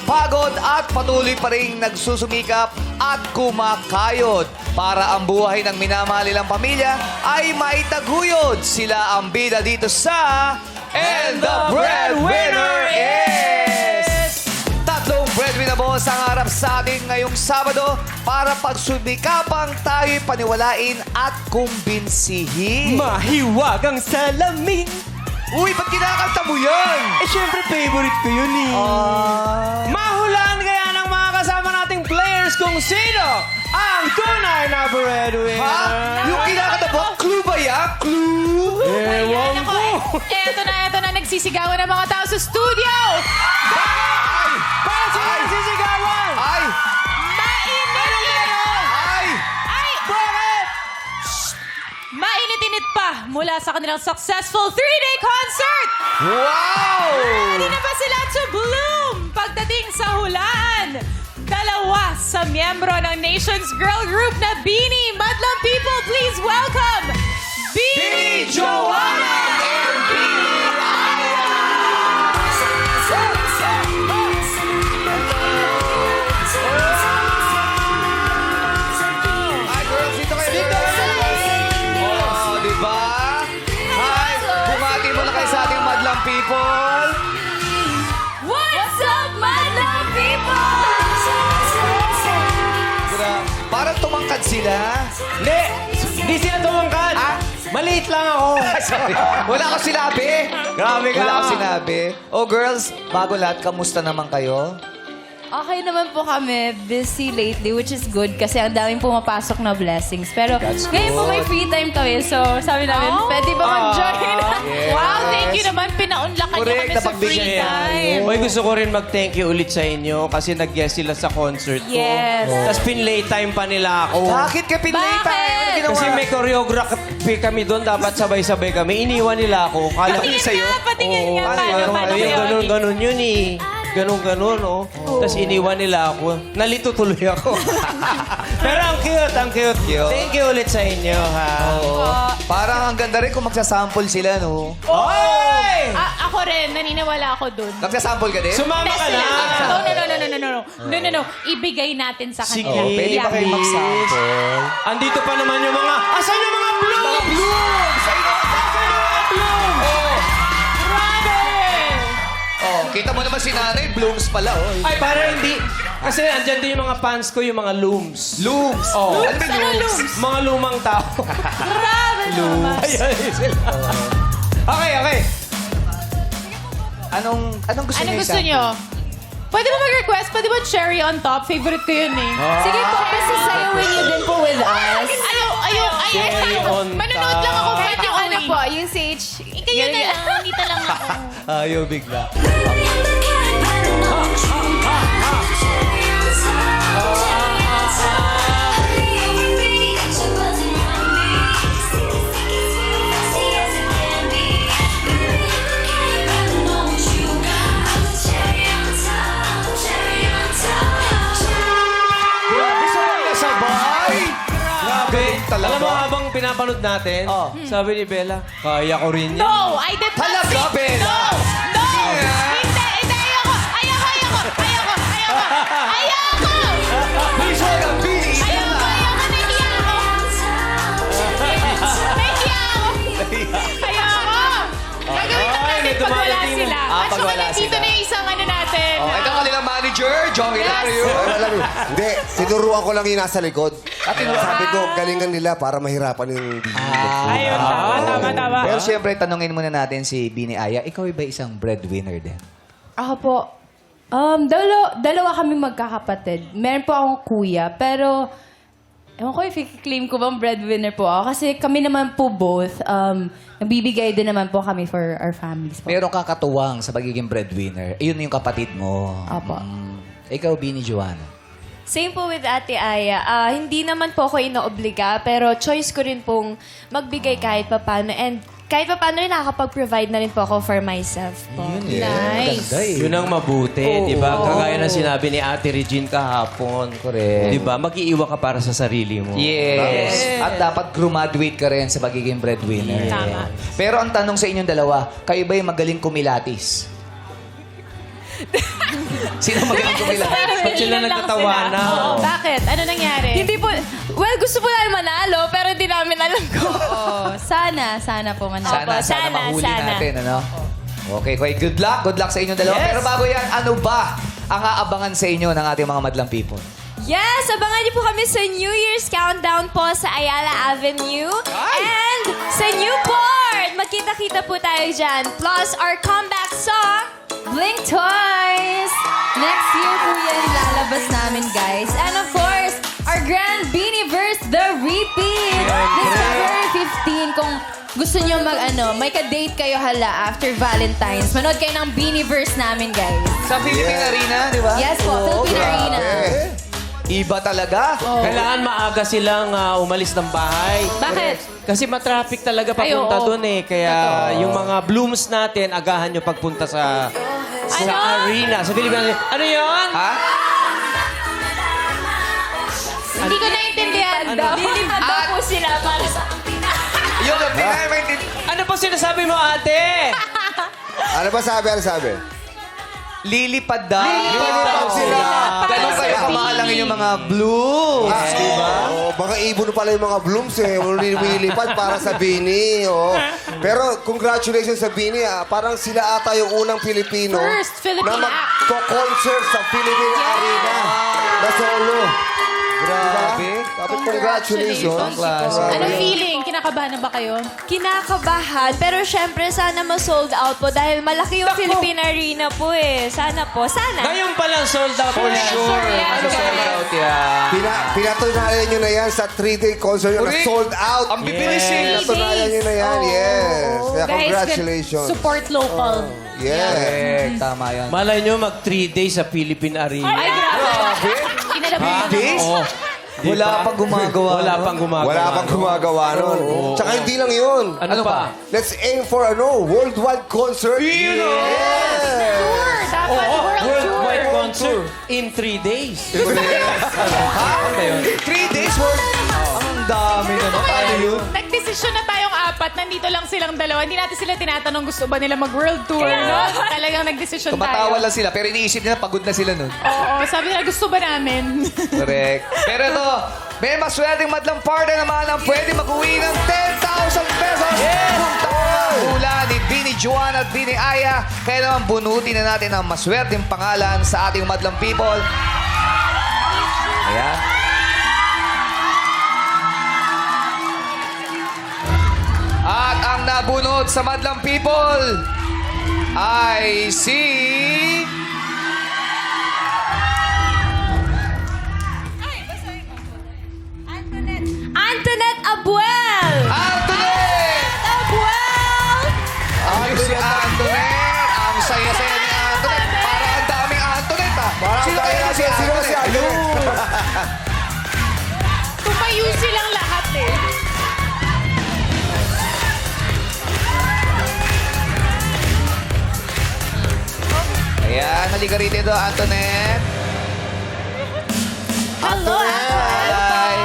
pagod at patuloy pa rin nagsusumikap at kumakayod para ang buhay ng minamahal nilang pamilya ay maitaguyod. Sila ang bida dito sa And the Breadwinner is... Tatlong breadwinner boss ang harap sa atin ngayong Sabado para pagsumikapang tayo'y paniwalain at kumbinsihin. Mahiwagang salamin. Uy, ba't kinakanta mo yan? Syempre, favorite ko yun eh. Mahulaan kaya ng mga kasama nating players kung sino ang tunay na breadwinner. Ha? Yung kinakanta mo? Clue ba yan? Clue? Ewan Ayan ko. ako. Eto na, nagsisigawan ng mga tao sa studio. Para sila nagsisigawan. Ay! Mainit! Ay! Ay! Bakit? Mainit-init pa mula sa kanilang successful 3-day concert. Wow! Ready na ba sila to bloom pagdating sa hulaan? Dalawa sa miyembro ng Nation's girl group na Beanie. Madlang people, please welcome Beanie Joanna and Beanie Hi, girls. Dito kayo. Dito Oh, di ba? Hi. Bumati mo na kayo sa ating madlang people. What's up, Madlang people? Parang tumangkad sila. Hindi sila tumangkad. Maliit lang ako. Sorry. Wala ko sinabi. Grabe ka. Wala ko sinabi. Oh, girls, bago lahat, kamusta naman kayo? Okay naman po kami. Busy lately, which is good kasi ang daming pumapasok na blessings. Pero That's ngayon po good. may free time kami. So sabi namin, pwede ba mag-join? Yes. Wow, thank you naman. Pinaunlakan niyo Correct, kami sa free napagbigyan time. Hoy, gusto ko rin mag-thank you ulit sa inyo kasi nag-guest sila sa concert ko. Yes. Tapos pinlay time pa nila ako. Bakit ka pinlay Bakit? tayo? Ano ginawa? Kasi may choreography kami doon, dapat sabay-sabay kami. Iniwan nila ako. Kala ko Patingin sa'yo. nga, patingin nga. Paano Ayun, yun? ganun yun eh. Ganun, oh. Tapos iniwan nila ako. Nalito tuloy ako. Pero ang cute, ang cute. Cute. Thank you ulit sa inyo, ha? Oo. Parang ang ganda rin kung magsasample sila, no? Oy! Ako rin, naniniwala ako dun. Magsasample ka din? Sumama Test ka nila. na. No. Ibigay natin sa Sige. kanila. Oh, pwede ba kayo magsample? Andito pa naman yung mga... Asan yung mga blooms? Mga blooms! Ayun, Asan yung mga blooms? Grabe! Oh, kita mo naman si nanay, blooms pala, oh. Ay, para hindi... Kasi andyan din yung mga fans ko, yung mga looms. Looms! Oh. Ano ba Ano looms? looms? Mga lumang tao. Grabe naman. Ayun sila. Okay. Anong gusto Ano niyo? gusto nyo? Pwede ba mag-request? Pwede ba cherry on top? Favorite ko yun eh. Sige po, kasi sayawin niyo din po with us. Cherry on Manonood lang ako top. kahit yung Ano po, yung sage. Kayo na lang, dito lang ako. Ayaw bigla. Gusto mo kasabay? Grabe talaga. Alam mo, habang pinapanood natin, Oh. sabi ni Bella, kaya ko rin yan. No, I did not Talaga, say- Bella? No! Hindi, ayoko! Please welcome Billy! Nahiya ako! Gagawin lang Ay, natin may pag wala dumarating na. sila. Ah, At pag saka wala nandito sila. na yung isang ano natin. Oh, ito ang kanilang manager, John Hilario. Alam mo, hindi, tinuruan ko lang yung nasa likod. tinuruan. Sabi ko, galingan nila para mahirapan yung Ayun, tama. Pero siyempre, tanungin muna natin si Bini Aya. Ikaw ba isang breadwinner din? Ako po, dalawa kami magkakapatid. Meron po akong kuya, pero ewan ko if i-claim ko bang breadwinner po ako. Kasi kami naman po both, nagbibigay din naman po kami for our families po. Meron kakatuwang sa pagiging breadwinner. Yun yung kapatid mo. Apo. Ikaw, Bini Joanna. Same po with Ate Aya. Hindi naman po ako inoobliga, pero choice ko rin pong magbigay kahit papano. And kahit papano rin nakakapag-provide na rin po ako for myself po. Nice. Ganda eh. Yun ang mabuti, di ba? Kagaya ng sinabi ni Ate Regine kahapon. Correct. Di ba? Mag-iiwa ka para sa sarili mo. Yes. At dapat graduate ka rin sa pagiging breadwinner. Tama. Pero ang tanong sa inyong dalawa, kayo ba'y magaling kumilatis? Sino magaling kumila? Ba't sila nagtatawanan? Oo, bakit? Ano nangyari? Hindi po, well, gusto po namin manalo, pero hindi namin alam ko. Oo, sana po manalo. Sana sana, mahuli sana. natin, ano? Okay, good luck. Good luck sa inyong dalawa. Yes. Pero bago yan, ano ba ang aabangan sa inyo ng ating mga madlang people? Yes, abangan niyo po kami sa New Year's Countdown po sa Ayala Avenue. And sa Newport, magkita-kita po tayo dyan. Plus, our comeback song, Blink Toys! Next year po yan lalabas namin, guys. And of course, our Grand Beanieverse, The Repeat! December 15, kung gusto nyo may ka-date kayo hala after Valentine's. Manood kayo ng Beanieverse namin, guys. Sa Philippine Arena, di ba? Yes po, Philippine Arena. Iba talaga. Kailangan maaga silang umalis ng bahay. Bakit? Kasi matraffic talaga papunta Ay, oo. doon eh. Kaya yung mga blooms natin, agahan nyo pagpunta sa arena. Sa Philippines. Ano yun? Ha? Hindi ko naintindihan. lilipad daw po sila para sa... Yung pinay Ano pa sinasabi mo, ate? Ano ba sabi? Ano sabi? lilipad daw. Lilipad sila. Ganun kayo kamahalangin yung mga blue. Diba? Oh, mga ibon pala yung mga blooms eh. Lumilipad para sa Bini. Oh. Pero congratulations sa Bini. Parang sila ata yung unang Pilipino First Filipino na magko-concert sa Philippine Arena na solo. Grabe. Dapat congratulations. Klase. Anong feeling? Kinakabahan na ba kayo? Kinakabahan, pero syempre sana ma-sold out po dahil malaki yung Philippine Arena po eh. Sana po, sana. Ngayon palang sold out For na. sure. Yeah. Sold out yan. Pinatunayan nyo na yan sa 3-day concert na Correct. sold out. Ang bibilis eh. Pinatunayan nyo na yan. Yes. Kaya Guys, congratulations. support local. Yes. Correct. Tama yan. Malay nyo, mag 3 days sa Philippine Arena. Ay, grabe. Kinalabahan Days? Oo. Di Wala ba? pang gumagawa. Wala no? pang gumagawa. Wala pang gumagawa nun. Tsaka hindi lang yun. Ano pa? Let's aim for worldwide concert. Yun, oh. Tour. Dapat world Worldwide tour. concert in 3 days. Ha? Ano ba yun? 3 days worth? Ang dami naman. Paano yun? Nagdesisyon na tayong apat. Nandito lang silang dalawa. Hindi natin sila tinatanong gusto ba nila mag-world tour, no? Talagang nagdesisyon Tumatawa tayo. lang sila, pero iniisip nila, pagod na sila nun. Oo, sabi nila gusto ba namin? Correct. Pero ito, may maswerteng madlang partner naman ang pwede mag-uwi ng 10,000 pesos. Kung tama ang hula ni Bini Juan at Bini Aya, kaya naman bunutin na natin ang maswerteng pangalan sa ating madlang people. Ayan. At ang nabunot sa madlang people ay si... Antoinette Abuel! Antoinette! Abuel! Ayos si Antoinette! Ang saya-saya ni Antoinette! Parang ang daming Antoinette, ah! Sino kaya si Antoinette? Tumayo silang lahat eh. Ayan, halika rito, Antoinette. Hello, Hi!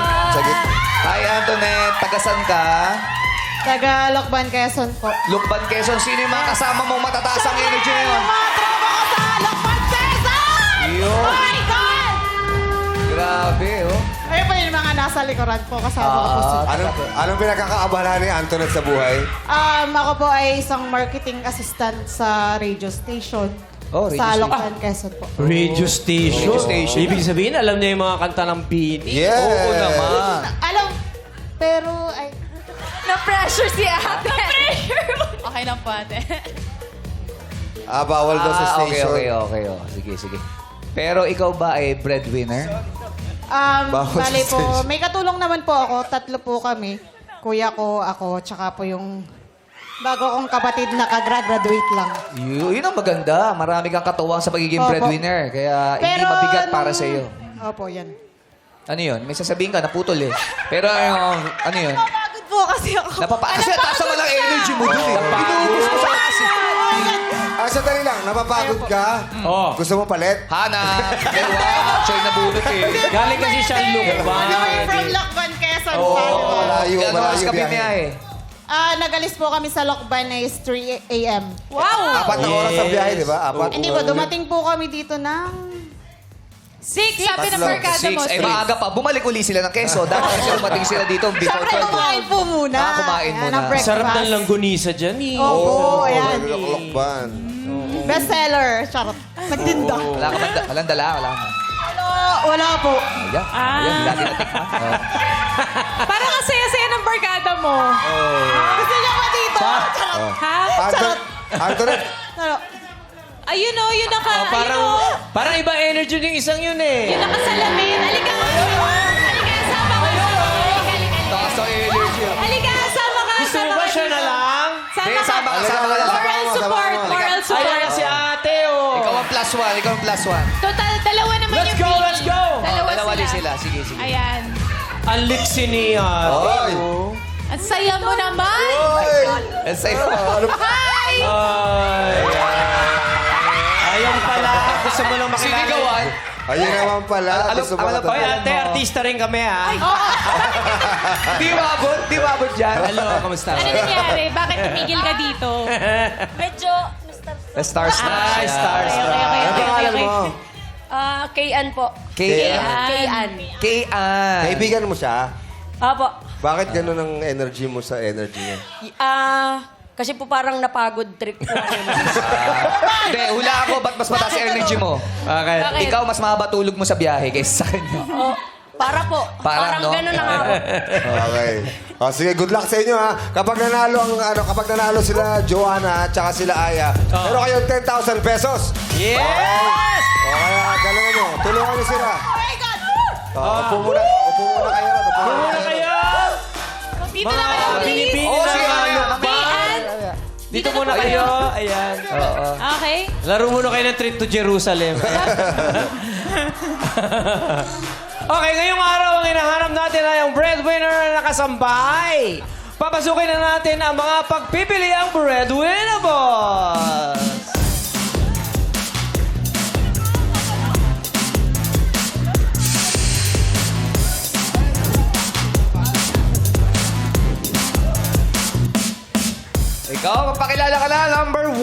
Hi, Antoinette. Tagasan ka? Taga Lokban, Quezon po. Lukban, Quezon. Sino yung mga kasama mong matataas ang energy ngayon? Mga tropa ko sa Lokban, Quezon! Yun. Oh my God! Grabe, oh. Ayun po yung mga nasa likuran po, kasama ko po sila. Anong pinakakaabala ni Antoinette sa buhay? Ako po ay isang marketing assistant sa radio station. Oh, radio sa station. Lokban, Quezon po. Radio station. Radio station. Ibig sabihin, alam niya yung mga kanta ng Bini. Yes. Oo naman. Alam, pero ay... Na-pressure si ate. Okay lang po, ate. Bawal daw sa station. Okay. Sige. Pero ikaw ba ay breadwinner? Bawal Bali sa po, station. may katulong naman po ako. 3 po kami. Kuya ko, ako, tsaka po yung bago kong kapatid na kagraduate lang. Yun ang maganda. Marami kang katuwang sa pagiging Opo. breadwinner. Kaya hindi mabigat para sa iyo. Opo, yan. Ano yun? May sasabihin ka, naputol eh. Pero ano yun? Napagod po kasi ako. Kasi taas naman ang energy mo dun eh. Inuubos mo sa kasi. Sandali lang. Napapagod ka? Oh. Gusto mo palit? Hana. Wow, Choy na bunot eh. Galing kasi siya Lukban. From Lokban, Quezon. Oo. Volleyball. Malayo, Gano'n malayo oras ka biyahe. bimiyahe? Nagalis po kami sa Lokban na is 3 a.m. Wow! 4 na oras sa biyahe, di ba? 4. Hindi po, dumating po kami dito ng... 6, sabi ng Tatlo. barkada mo. 6. Ay, maaga pa. Bumalik uli sila ng Quezon. Dapat kasi dumating sila dito before Siyempre, 12. kumain po muna. Kumain Ayan, muna. ang breakfast. Sarap ng langgunisa dyan eh. Opo, ayan. Lokban. Best seller. Charot. Nagtinda. Wala ka man, walang dala, wala ka man. Wala po. Ayan, ayan, lagi natikman. Oh. Parang ang saya-saya ng barkada mo. Gusto niyo ba dito? Charot. Ha? Antoinette, Ano? Ayun o, yun naka, Parang, ayun o. parang iba energy yung isang yun eh. Yun nakasalamin. Halika nga. Halika, sama ka. Taas ang energy. Halika, sama ka. Gusto mo ba siya na lang? Sama Hindi, ka. sama ka, sama ka. Moral support, moral Ayan support. na si ate oh. Ikaw ang +1, ikaw ang +1. Total, dalawa naman Let's yung go, Bini. let's go. Dalawa din sila. Sige, sige. Ayan. Ang liksi ni ate. Oy. oh. Ang saya mo naman. Oy! And say, Hi! Ay. Ayun pala. Gusto mo lang makilala. sinigawan. Ayun naman pala. Gusto mo alam ka ba? Oy, ate, artista rin kami ha. Di mabot, di mabot dyan. Hello, kamusta? Ano nangyari? Bakit tumigil ka dito? Medyo... Stars na. Ay, stars. Okay. Ano pangalan mo? Kayan po. K.A. K.A. Kaibigan mo siya? Apo. Bakit ganun ang energy mo sa energy niya? Kasi po parang napagod trip po. Hindi, hula ako. Ba't mas mataas ang energy mo? Bakit? Ikaw, mas mahaba tulog mo sa biyahe kaysa sa kanya. Para po. Parang, no? ganun na nga ako. Okay. O sige, good luck sa inyo ha. Kapag nanalo sila Joanna at saka sila Aya, meron kayong 10,000 pesos. Yes! O kaya, galangan nyo. Tulungan nyo sila. Upo muna kayo. Upo muna kayo. Dito na kayo, please. Pinipili Oh, na sige, kayo. Bian. Dito muna kayo. Ayan. Okay. Laro muna kayo ng trip to Jerusalem. Okay, ngayong araw ang hinahanap natin ay ang breadwinner na nakasambahay. Papasukin na natin ang mga pagpipiliang breadwinnables. Ikaw, magpakilala ka na. Number 1.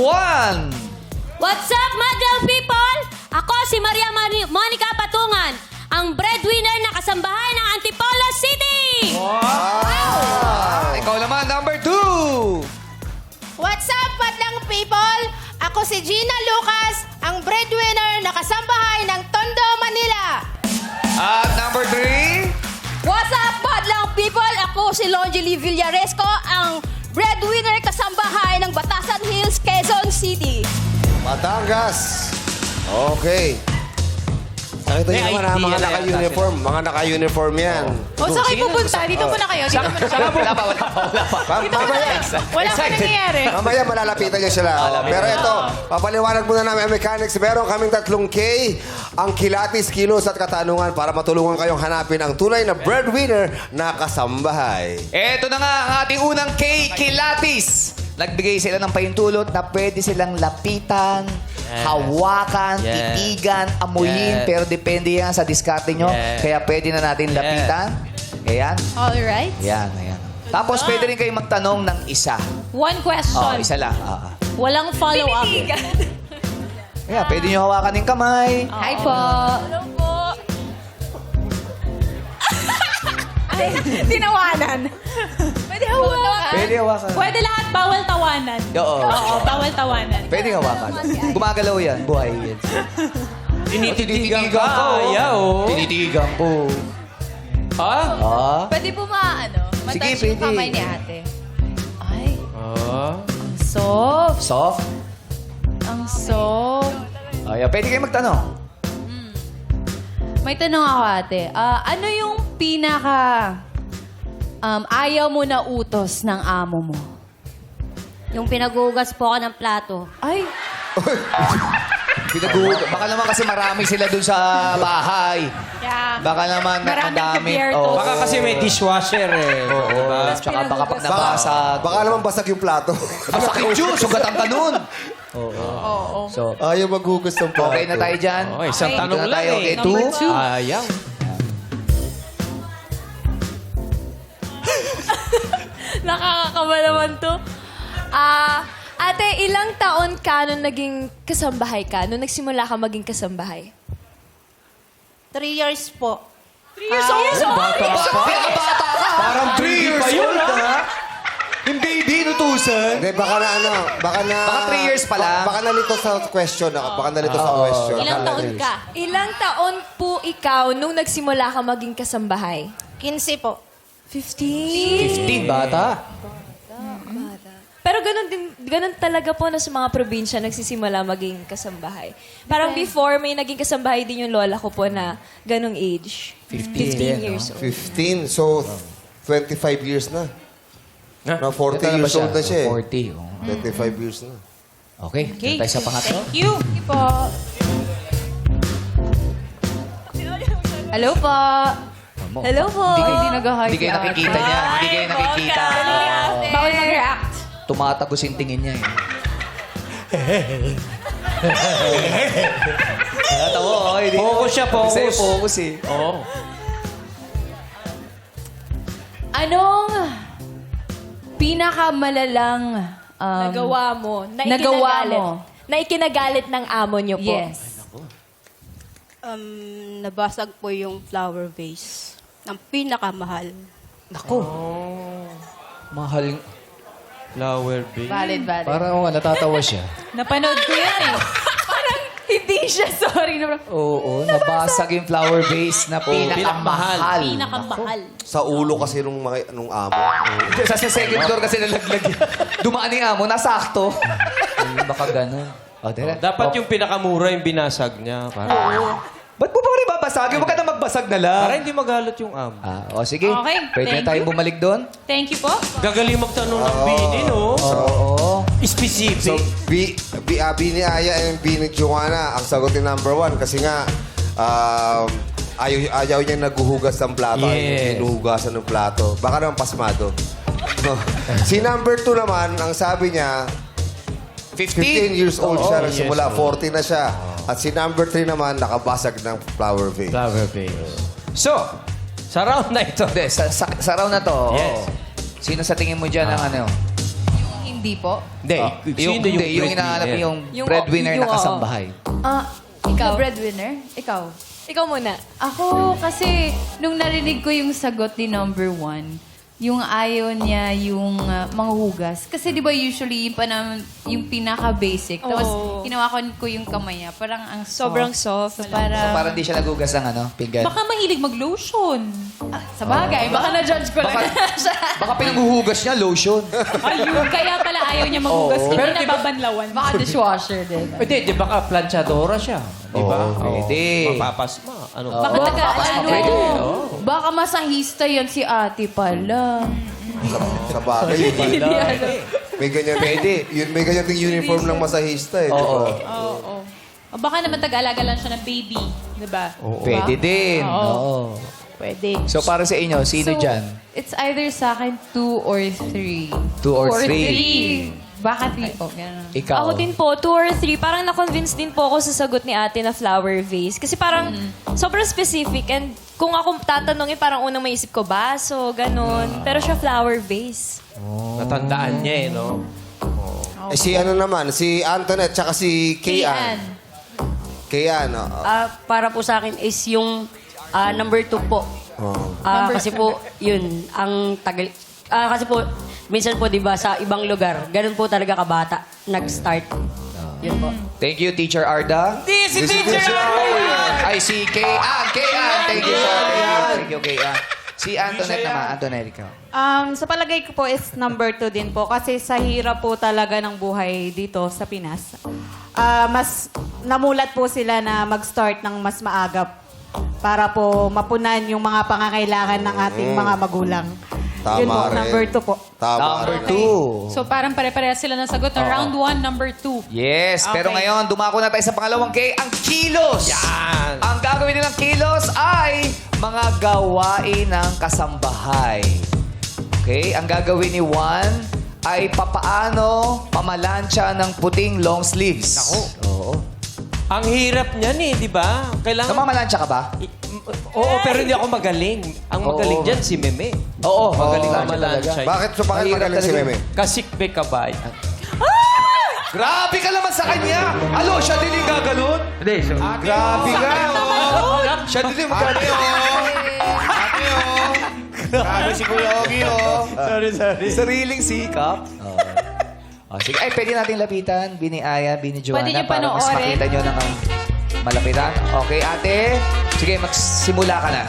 What's up, Madlang people? Ako si Maria Monica Patungan, ang breadwinner na kasambahay ng Antipolo City! Ikaw naman, number 2. What's up, Madlang people? Ako si Gina Lucas, ang breadwinner na kasambahay ng Tondo, Manila. At number 3. What's up, Madlang people? Ako si Longeli Villaresco, ang breadwinner kasambahay ng Batasan Hills, Quezon City. Batangas. Okay. Nakita niyo May naman ha, mga idea na naka-uniform. Mga naka-uniform yan. O, saan kayo pupunta? Dito muna kayo. Dito muna kayo. Wala pa. Mamaya. Wala pa nangyayari. Mamaya malalapitan niyo sila. Pero ito, papaliwanag muna namin ang mechanics. Meron kaming 3K, ang kilatis, kilos at katanungan para matulungan kayong hanapin ang tunay na breadwinner na kasambahay. Eto na nga ang ating unang K, Kilatis. Nagbigay sila ng pahintulot na pwede silang lapitan, hawakan, Yes. titigan, amuyin, Yes. pero depende yan sa diskarte nyo. Yes. Kaya pwede na natin lapitan. Ayan. Alright. Ayan. Tapos pwede rin kayo magtanong ng isa. One question. Isa lang. Walang follow-up. Kaya pwede nyo hawakan ng kamay. Hi po. Hello po. Tinawanan. Pwede hawakan. Pwede hawakan. Pwede lahat, bawal tawanan. Oo. Oo, bawal tawanan. Pwede hawakan. Gumagalaw yan. Buhay yan. Tinititigan ka. Ayaw. Tinitigan ko. Ha? Pwede po Sige, pwede. ate. Ay, Ah. soft. Soft. Ang soft. Ayan. Pwede kayo magtanong. May tanong ako, ate. Ano yung pinaka ayaw mo na utos ng amo mo? Yung pinagugas po ako ng plato. Ay, Baka naman kasi marami sila dun sa bahay. Yeah. Baka naman Maraming madami. kabiyertos. Baka kasi may dishwasher eh. Oo. Diba? Tsaka baka pag nabasag. Baka naman basag yung plato. Masakit yun. Sugatan ka nun. So, Ayaw maghugas ng plato. okay na tayo dyan. Oh, isang Okay. tanong Dito na lang tayo. Okay, eh. Number 2. Ayaw. Nakakakaba naman to. Ate, ilang taon ka nung naging kasambahay ka? Nung nagsimula ka maging kasambahay? 3 years po. 3 years old? Parang 3 years old, ha? Yung baby, inutusan. Hindi, baka na ano, baka 3 years pa lang. Baka nalito sa question. Baka nalito sa question. Ilang taon ka? Ilang taon po ikaw nung nagsimula ka maging kasambahay? 15 po. 15? 15, bata. Pero ganun talaga po na sa mga probinsya nagsisimula maging kasambahay. Parang before, may naging kasambahay din yung lola ko po na ganung age. 15 years old. 15. So, 25 years na. No, 40 years old na siya eh. 40. Oh. 25 years na. Okay, okay. Tayo sa pangatlo. Thank you. po. Hello po. Hello po. Hindi nag-hi. Hindi kayo nakikita niya. Hindi kayo nakikita. Bawal mag-react. Tumatagos yung tingin niya eh. Natawa, oh. Focus siya, focus. Kasi focus eh. Oo. Anong pinakamalalang Nagawa mo. Na nagawa ikinagalit. mo. Na ikinagalit ng amo niyo po. Yes. Nabasag po yung flower vase ng pinakamahal. Mahal. Flower baby. Valid. Parang natatawa siya. Napanood ko yan eh. Parang hindi siya sorry. Oo, nabasag yung flower vase na pinakamahal. Pinakamahal. Sa ulo kasi nung amo. Sa second floor kasi nalaglag yun. Dumaan yung amo, nasakto. Baka ganun. O, dire. Dapat yung pinakamura yung binasag niya. Para Ba't mo pa rin babasagin? Huwag ka na magbasag na lang. hindi magalit yung amo. O sige. Okay, Pwede na thank tayong you. bumalik doon? Thank you po. Gagaling magtanong ng bini, no? Oo. Specific. So, B ni Aya and B ni Joanna, ang sagot ni number 1 kasi nga ayaw niya naghuhugas ng plato. Yes. Hinuhugasan ng plato. Baka naman pasmado. Si number 2 naman, ang sabi niya, 15 years old siya. Nagsimula, 40 na siya. At si number 3 naman, nakabasag ng flower vase. Flower base. So, sa round na ito. Hindi, sa round na to. Yes. oo. Sino sa tingin mo dyan ang ano? Hindi po. Hindi. Yung hinahanap niyo yung Yung- breadwinner yung- na kasambahay. Ikaw? Breadwinner? Ikaw? Ikaw muna. Ako, kasi nung narinig ko yung sagot ni number 1, yung ayaw niya yung manghugas. Kasi di ba usually yung pinaka-basic. Tapos hinawakan ko yung kamay niya. Parang ang soft. Sobrang soft. So, para, Parang di siya nagugas ng pinggan. Baka mahilig mag-lotion. sa bagay, baka na-judge ko lang siya. Baka pinanghuhugas niya, lotion. Ayun, kaya pala ayaw niya maghugas. Hindi Pero di ba- nababanlawan. Baka dishwasher din. Hindi, di ba ka planchadora siya? Di ba? Pwede. Mapapasma. Ano Baka Pwede. Baka masahista yan si ate pala. Sa bagay. May ganyan. May ganyan ding uniform ng masahista eh. Oo. Oo. O baka naman tag-alaga lang siya ng baby. Diba? Pwede din. Oo. Pwede. So para sa inyo, sino dyan? It's either sa akin 2 or 3. 2 or 3? 3. Baka 3 po. Ganun. Ikaw. Ako din po, 2 or 3. Parang na-convince din po ako sa sagot ni ate na flower vase. Kasi parang sobrang specific. And kung ako tatanungin, parang unang maisip ko, baso, ganun. Pero siya flower vase. Natandaan niya eh, no? Si ano naman, si Antoinette, tsaka si Kian. Kian, Para po sa akin is yung number 2 po. Kasi po, yun, ang tagal... kasi po, minsan po, di ba, sa ibang lugar, ganun po talaga kabata, nag-start. Yun po. Thank you, Teacher Arda. Si Teacher Ay, si Kayan. Kayan. Thank you, sir. Thank you, Kayan. Si Antoinette naman. Antoinette, ikaw. Sa palagay ko po is number 2 din po kasi sa hirap po talaga ng buhay dito sa Pinas. Mas namulat po sila na mag-start ng mas maaga para po mapunan yung mga pangangailangan ng ating mga magulang. Tama Yun po, rin. number 2 po. Number rin. 2. So parang pare-pareha sila ng sagot ng round 1, number 2. Yes, pero ngayon, dumako na tayo sa pangalawang K, ang kilos. Yan. Ang gagawin nilang kilos ay mga gawain ng kasambahay. Okay, ang gagawin ni Juan ay papaano pamalansya ng puting long sleeves. Ako. Oo. Ang hirap niyan eh, di ba? Kailangan... Namamalansya ka ba? Oo, pero hindi ako magaling. Ang magaling dyan si Meme. Oo, Magaling oo, na malansya. Bakit Mahirap magaling si talaga. Meme? Kasikbe kabay. Grabe ka naman sa kanya! Alo, siya din yung gaganon? Hindi, so... Grabe ka! Siya din yung magkano Ate, Grabe si Kuya Ogie, Sorry. Sariling sikap. Sige. Ay, pwede natin lapitan. Bini Aya, Bini Joanna. Pwede niyo para mas panoorin. makita nyo ng malapitan. Okay, ate. Sige, magsimula ka na.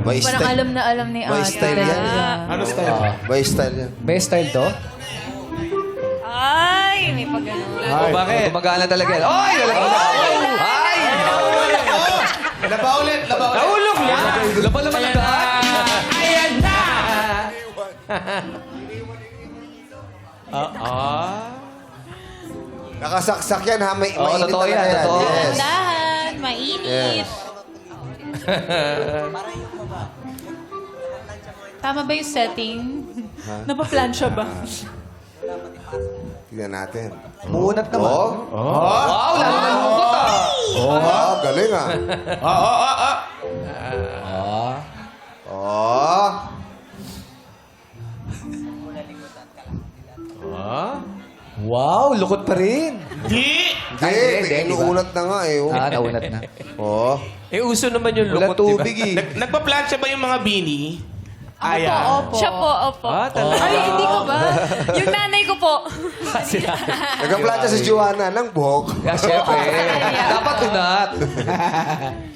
May Parang style. alam na alam ni May ate. style yan. Ano style? May style yan. Best style to? Ay, may pag-ano. Oh, bakit? Gumagana talaga. Ay! Ay! Nahulog niya! Laban naman ang daan. Ayan na! Nakasaksak yan ha. May, Oo, mainit totoo talaga yan, totoo. Yes. Dahan, mainit. Yes. Tama ba yung setting? Napaplansya ba? Tingnan natin. Muunat naman. Oh. Wow, lalo na lungkot Oh, galing ah. Oh. Wow, lukot pa rin. Hindi, hindi, inuunat na nga eh. Oh. Naunat na. Oh. Eh, uso naman yung Walang lukot, di ba? tubig eh. Nagpa-plancha ba yung mga bini? Opo. Siya po, opo. Ah, talaga. Ay, hindi ko ba? Yung nanay ko po. Nagka-plancha si Joanna ng buhok. Kaya syempre, dapat unat.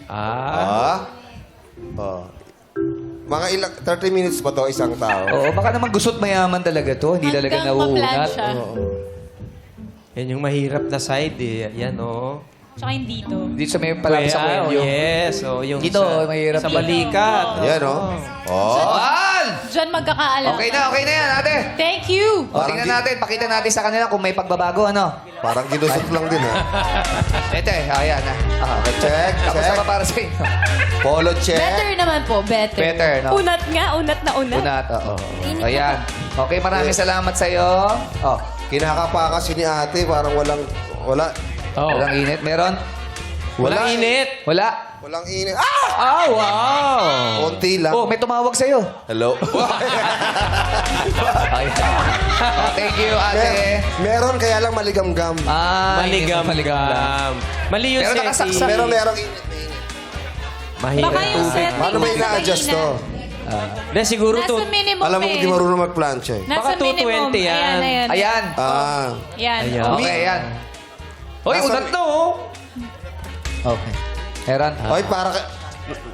Ah. Oh. Mga ilang 30 minutes pa to isang tao. Oo, baka naman gusot mayaman talaga to. Hindi talaga nauunat. maplansya. Yan yung mahirap na side eh. Yan, oh. Tsaka yung dito. Dito sa may palapis sa Oh, kwelyo. yes. Oh, yung Dito, mahirap sa dito. balikat. Yan oh. Oh. Al! Diyan magkakaalam. Okay na yan, ate. Thank you. O, tingnan natin, pakita natin sa kanila kung may pagbabago, ano. Parang ginusot lang din ha. Ito ayan na. Okay, check, Tapos check. na para sa inyo. Polo check. Better naman po, better. Better, no? Unat nga, unat na unat. Unat, oo. Ayan. Okay, maraming salamat sa'yo. Oh, Kinakapa kasi ni ate, parang wala. Oh. walang init. Meron? Walang init. Wala? Walang init. Ah! Ah, wow! Konti lang. Oh, may tumawag sa'yo. Hello? Ayan. Oh, thank you, ate. Meron kaya lang maligamgam. Ah, Maligam. Mali yung Pero setting. nakasaksak. Merong init. Mahirap. Baka yung setting Paano ba nasa ina-adjust mahina. to? Na siguro Nasa to. minimum Alam mo, eh. hindi marunong mag-plancha eh. Nasa Baka 220 minimum. yan. Ayan. Ayan. Ah. Yan. Ayan. Okay, ayan. Hoy, Nasa- unat na, oh. Okay. Meron? Oy,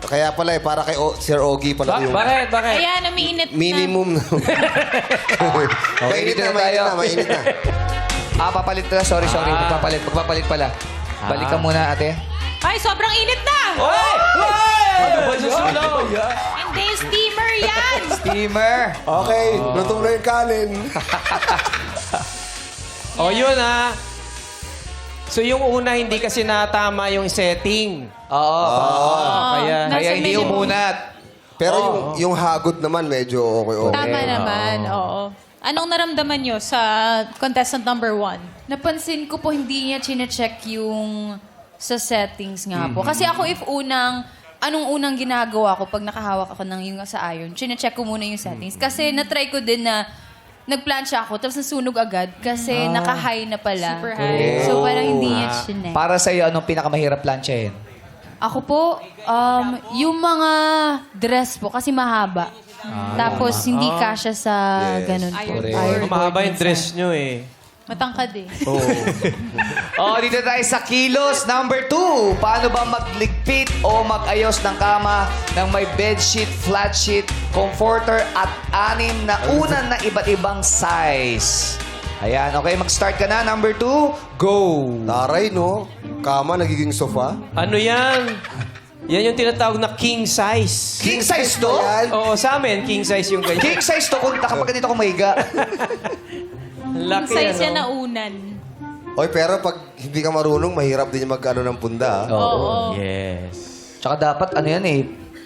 kaya pala eh, para kay Sir Ogie pala yung Bakit? Ayan, umiinit na. minimum na. Mainit dito na, na tayo. mainit na. Papalit na. Sorry. Magpapalit pala. Balik ka muna, ate. Ay, sobrang init na! Hoy! Ano ba susulong? Hindi, steamer yan! Steamer. Okay, luto na yung kanin. O, yun ah. So, yung una, hindi kasi natama yung setting. Oo. Kaya, nasa Kaya hindi minimum. umunat. Pero yung hagod naman medyo okay. Tama naman, oo. Anong naramdaman nyo sa contestant number 1? Napansin ko po hindi niya chine-check yung sa settings nga po. Kasi ako anong unang ginagawa ko pag nakahawak ako ng yung sa iron, chine-check ko muna yung settings. Kasi na-try ko din na nagplansya ako, tapos nasunog agad kasi naka-high na pala. Super high. So parang hindi niya chinek. Para sa'yo, anong pinakamahirap planchahin? Ako po, yung mga dress po, kasi mahaba. Tapos hindi kasya sa ganun po. Correct. mahaba yung dress nyo eh. Matangkad eh. Oh, dito tayo sa kilos number 2. Paano ba magligpit o mag-ayos ng kama ng may bedsheet, flat sheet, comforter at 6 na unan na iba't ibang size? Ayan, okay, mag-start ka na. Number 2, go! Taray, no? Kama, nagiging sofa. Ano yan? Yan yung tinatawag na king size. King size to? Ayan. Oo, sa amin, king size yung ganyan. King size to kung kapag ganito ko mahiga. Laki, Size yan ano? na unan. Oy, pero pag hindi ka marunong, mahirap din yung mag-ano ng punda. ah. Oo. Yes. Tsaka dapat, ano yan eh,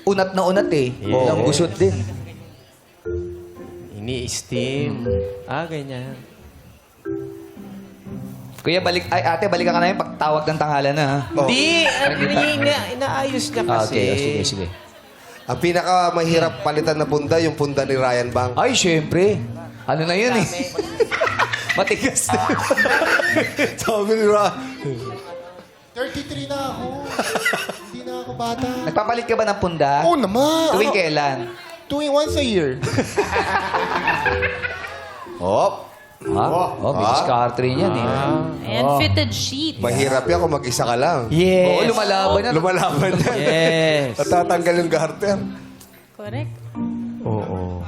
unat na unat eh. Yeah. Walang gusot din. Ini-steam. Ah, ganyan. Kuya, ate, balikan ka namin pag tawag ng tanghalan na, ha? Hindi, inaayos niya Ah, kasi. okay, sige. Ang pinakamahirap palitan na punda, yung punda ni Ryan Bang. Ay, syempre. Ano na yun, eh? Matigas na. Sabi ni Ryan. 33 na ako. Hindi na ako bata. Nagpapalit ka ba ng punda? Oo naman. Tuwing kailan? Tuwing once a year. Oh, Ha? Oh, may diskarte rin yan, eh. And fitted sheet. mahirap yan kung mag-isa ka lang. Yes. Oo, lumalaban yan. Lumalaban yan. Yes. Natatanggal yung garter. Correct. Oo.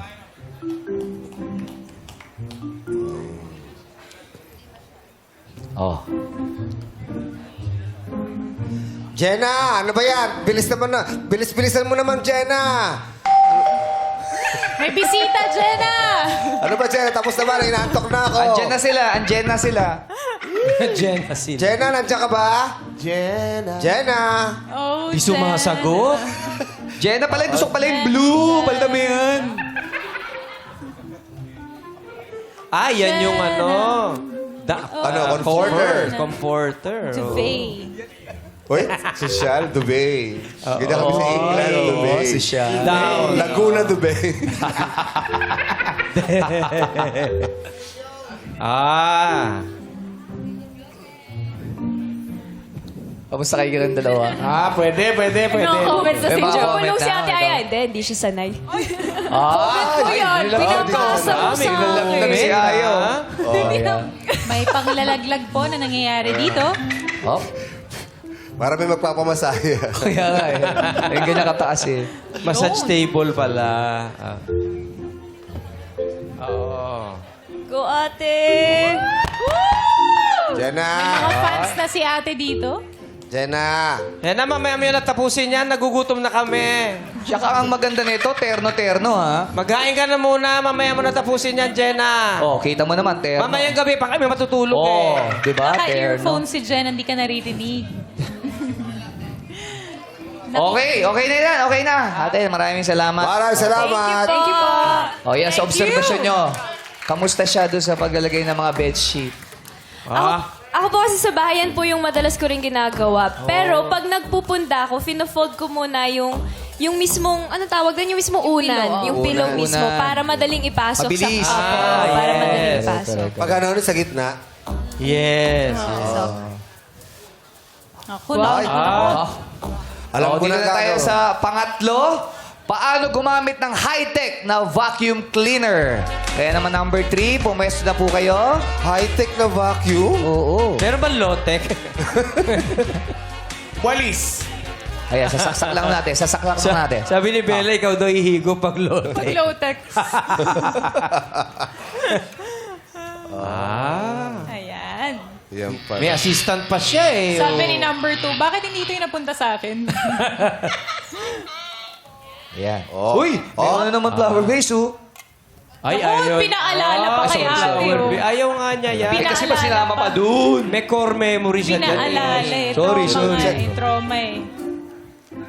Oh. Jenna, ano ba yan? Bilis naman na. Bilis-bilisan mo naman, Jenna. May bisita, Jenna! Ano ba, Jenna? Tapos naman, inaantok na ako. Andyan na sila. Jen Hasil. Jenna, nandiyan ka ba? Jenna. Jenna. Oh, Di sumasagot. Jenna pala, gusto ko pala yung blue. Palda mo yan. Ah, yan yung ano. Comforter. Comforter. Duvet. Uy, social, Dubai. Ganyan kami sa England, Dubai. social. Down. Laguna, Dubai. Ah. Kamusta kayo ng dalawa? Ah, pwede. No comments na May si mga Joe. comment Nung si na, Ate ikaw. Aya, hindi siya sanay. Ay, yan. Pinapasa mo sa nilalaglag si Ayo. May panglalaglag po na nangyayari dito. Oh, Para may magpapamasahe. kaya nga eh. Yung ganyan kataas eh. Massage table pala. Ah. Oo. Go, ate! Jenna. Mga fans na si ate dito. Jenna. Yan na, mamaya natapusin yan. Nagugutom na kami. Tsaka ang maganda nito, terno-terno, ha? Maghain ka na muna. Mamaya mo natapusin yan, Jenna. Oh, kita mo naman, terno. Mamayang gabi pa kami matutulog Oh, eh. di ba? Terno. Naka-earphone si Jen, hindi ka naririnig. Okay na yan. Okay na. Ate, maraming salamat. Maraming salamat. Thank you po. Oh, yes, observation nyo. Kamusta siya doon sa paglalagay ng mga bedsheet? Ako po kasi sa bahayan po yung madalas ko rin ginagawa. Pero pag nagpupunda ako, fino-fold ko muna yung mismong, ano tawag doon? Yung mismong unan. Yung pillow Unan. mismo. Para madaling ipasok Mabilis. sa Opo, para madaling ipasok. Pag ano sa gitna. Yes. Ako na. Alam ko dito na na tayo gagawin. sa pangatlo. Paano gumamit ng high-tech na vacuum cleaner? Kaya naman number 3, pumesto na po kayo. High-tech na vacuum? Oo. Meron ba low-tech? Walis. Ayan, sasaksak lang natin. Sasaksak lang natin. Sabi ni Bella, ikaw daw ihigo pag low-tech. Low-tech. Ah. Ayan. Yan pala. May assistant pa siya eh. Sabi ni number 2, bakit hindi ito yung napunta sa akin? Ayan. Oh. Uy! Ano naman flower vase, oh? Ay, Ako, pinaalala pa kay ate, oh. Ayaw nga niya yan. Eh, kasi ba sinama pa dun? May core memory siya dyan. Pinaalala eh. Sorry, Trauma sorry. nga eh. Trauma eh.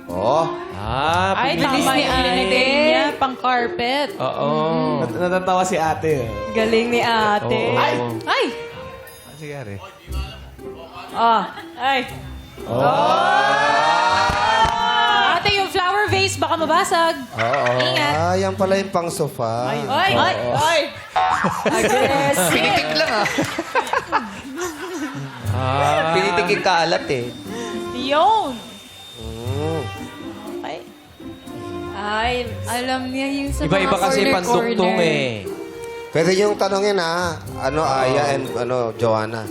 Oh. Ah, Ay, bilis tama ni yung linagay niya. Pang carpet. Oo. Natatawa si ate. Galing ni ate. Ay! Ay! Sige, Ari. Ay! Ate, yung flower vase, baka mabasag. Ingat. Ah, yan pala yung pang sofa. Ay! Ay! Pinitik lang, ah. Pinitik yung kalat, eh. Yun! Ay. Ay, Alam niya yung sa Iba-iba mga kasi corner-corner. pandugtong eh. Pwede yung tanongin ha. Ano, Aya and Joanna.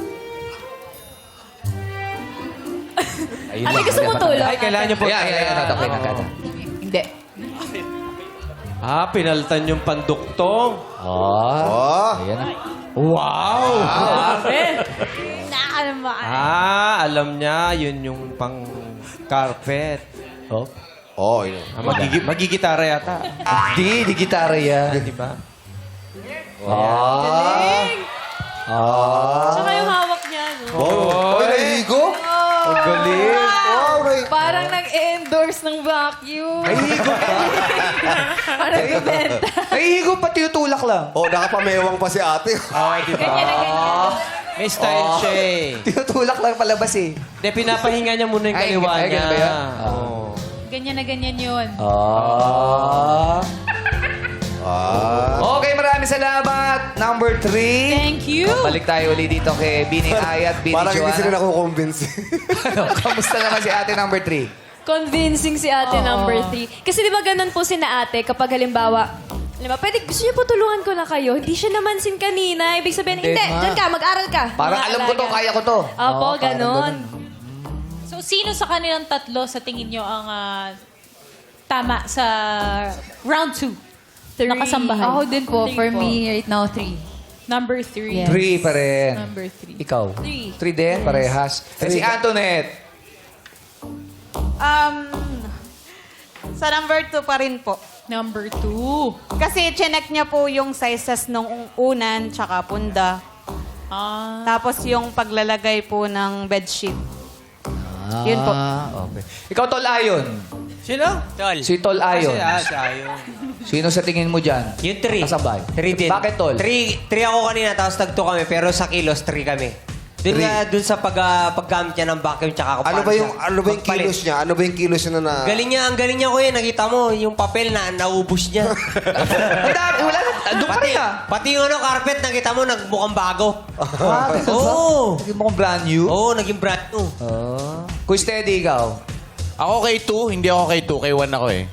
Ayun ate gusto mo tulong? Ay, kailangan niyo po. Ayan. Tatapin na kata. Hindi. Ah, pinaltan yung pandugtong. Oh. Ayan na. Wow! Nakalamaan. Ah, alam niya, yun yung pang carpet. Oh. Oh, yun. Ah, magigitara yata. Di gitara yan. Di ba? Tsaka yung hawak niya. No? Oh, nahihigo? Ang galing. Wow, Parang nag-endorse ng vacuum. Parang ibenta. Nahihigo pa tinutulak lang. Oh, nakapamewang pa si ate. Ah, di ba? Ganyan na ganyan. May style siya eh. Tinutulak lang palabas eh. Hindi, pinapahinga niya muna yung Ay, kaliwa ay, niya. ganun ba yan? Oo. Ganyan na ganyan yun. Okay, maraming salamat. Number 3. Thank you. Balik tayo ulit dito kay Bini Ayat, Bini Parang hindi sila Joanna. nakukonvince. Kamusta naman si ate number 3? Convincing si ate number 3. Kasi di ba ganun po si na ate kapag halimbawa, pwede, gusto niyo po tulungan ko na kayo. Hindi siya namansin kanina. Ibig sabihin, hindi, dyan ka, mag-aral ka. Parang Mga alam ko to, alaga. kaya ko to. Opo, ganun. So, sino sa kanilang tatlo sa tingin nyo ang tama sa round 2? Nakasambahay. Ako din po, Three for po. me, right now, 3. Number 3. Yes. 3 pa rin. Number 3. Ikaw? 3 din, parehas. Si Antoinette. Sa number 2 pa rin po. Number 2. Kasi chinek niya po yung sizes nung unan, tsaka punda. Tapos yung paglalagay po ng bedsheet. Yun po. Okay. Ikaw, Tol Ayon. Sino? Tol. Si Tol Ayon. Si Ayon. Sino sa tingin mo dyan? Yung 3. Kasabay. 3 din. Bakit, Tol? 3 ako kanina, tapos tag 2 kami. Pero sa kilos, 3 kami. Dun sa paggamit niya ng vacuum, tsaka kung Ano paano ba yung siya magpalit. kilos niya? Ano ba yung kilos niya na... Ang galing niya, kuya. Nakita mo, yung papel na naubos niya. Wala na. Doon ka rin ah. Pati yung carpet, nakita mo, nagmukhang bago. Oo. Tingin mo kung brand new? Oo, naging brand new. Kung steady ikaw. Ako kay 2, hindi ako kay 2, kay 1 ako eh.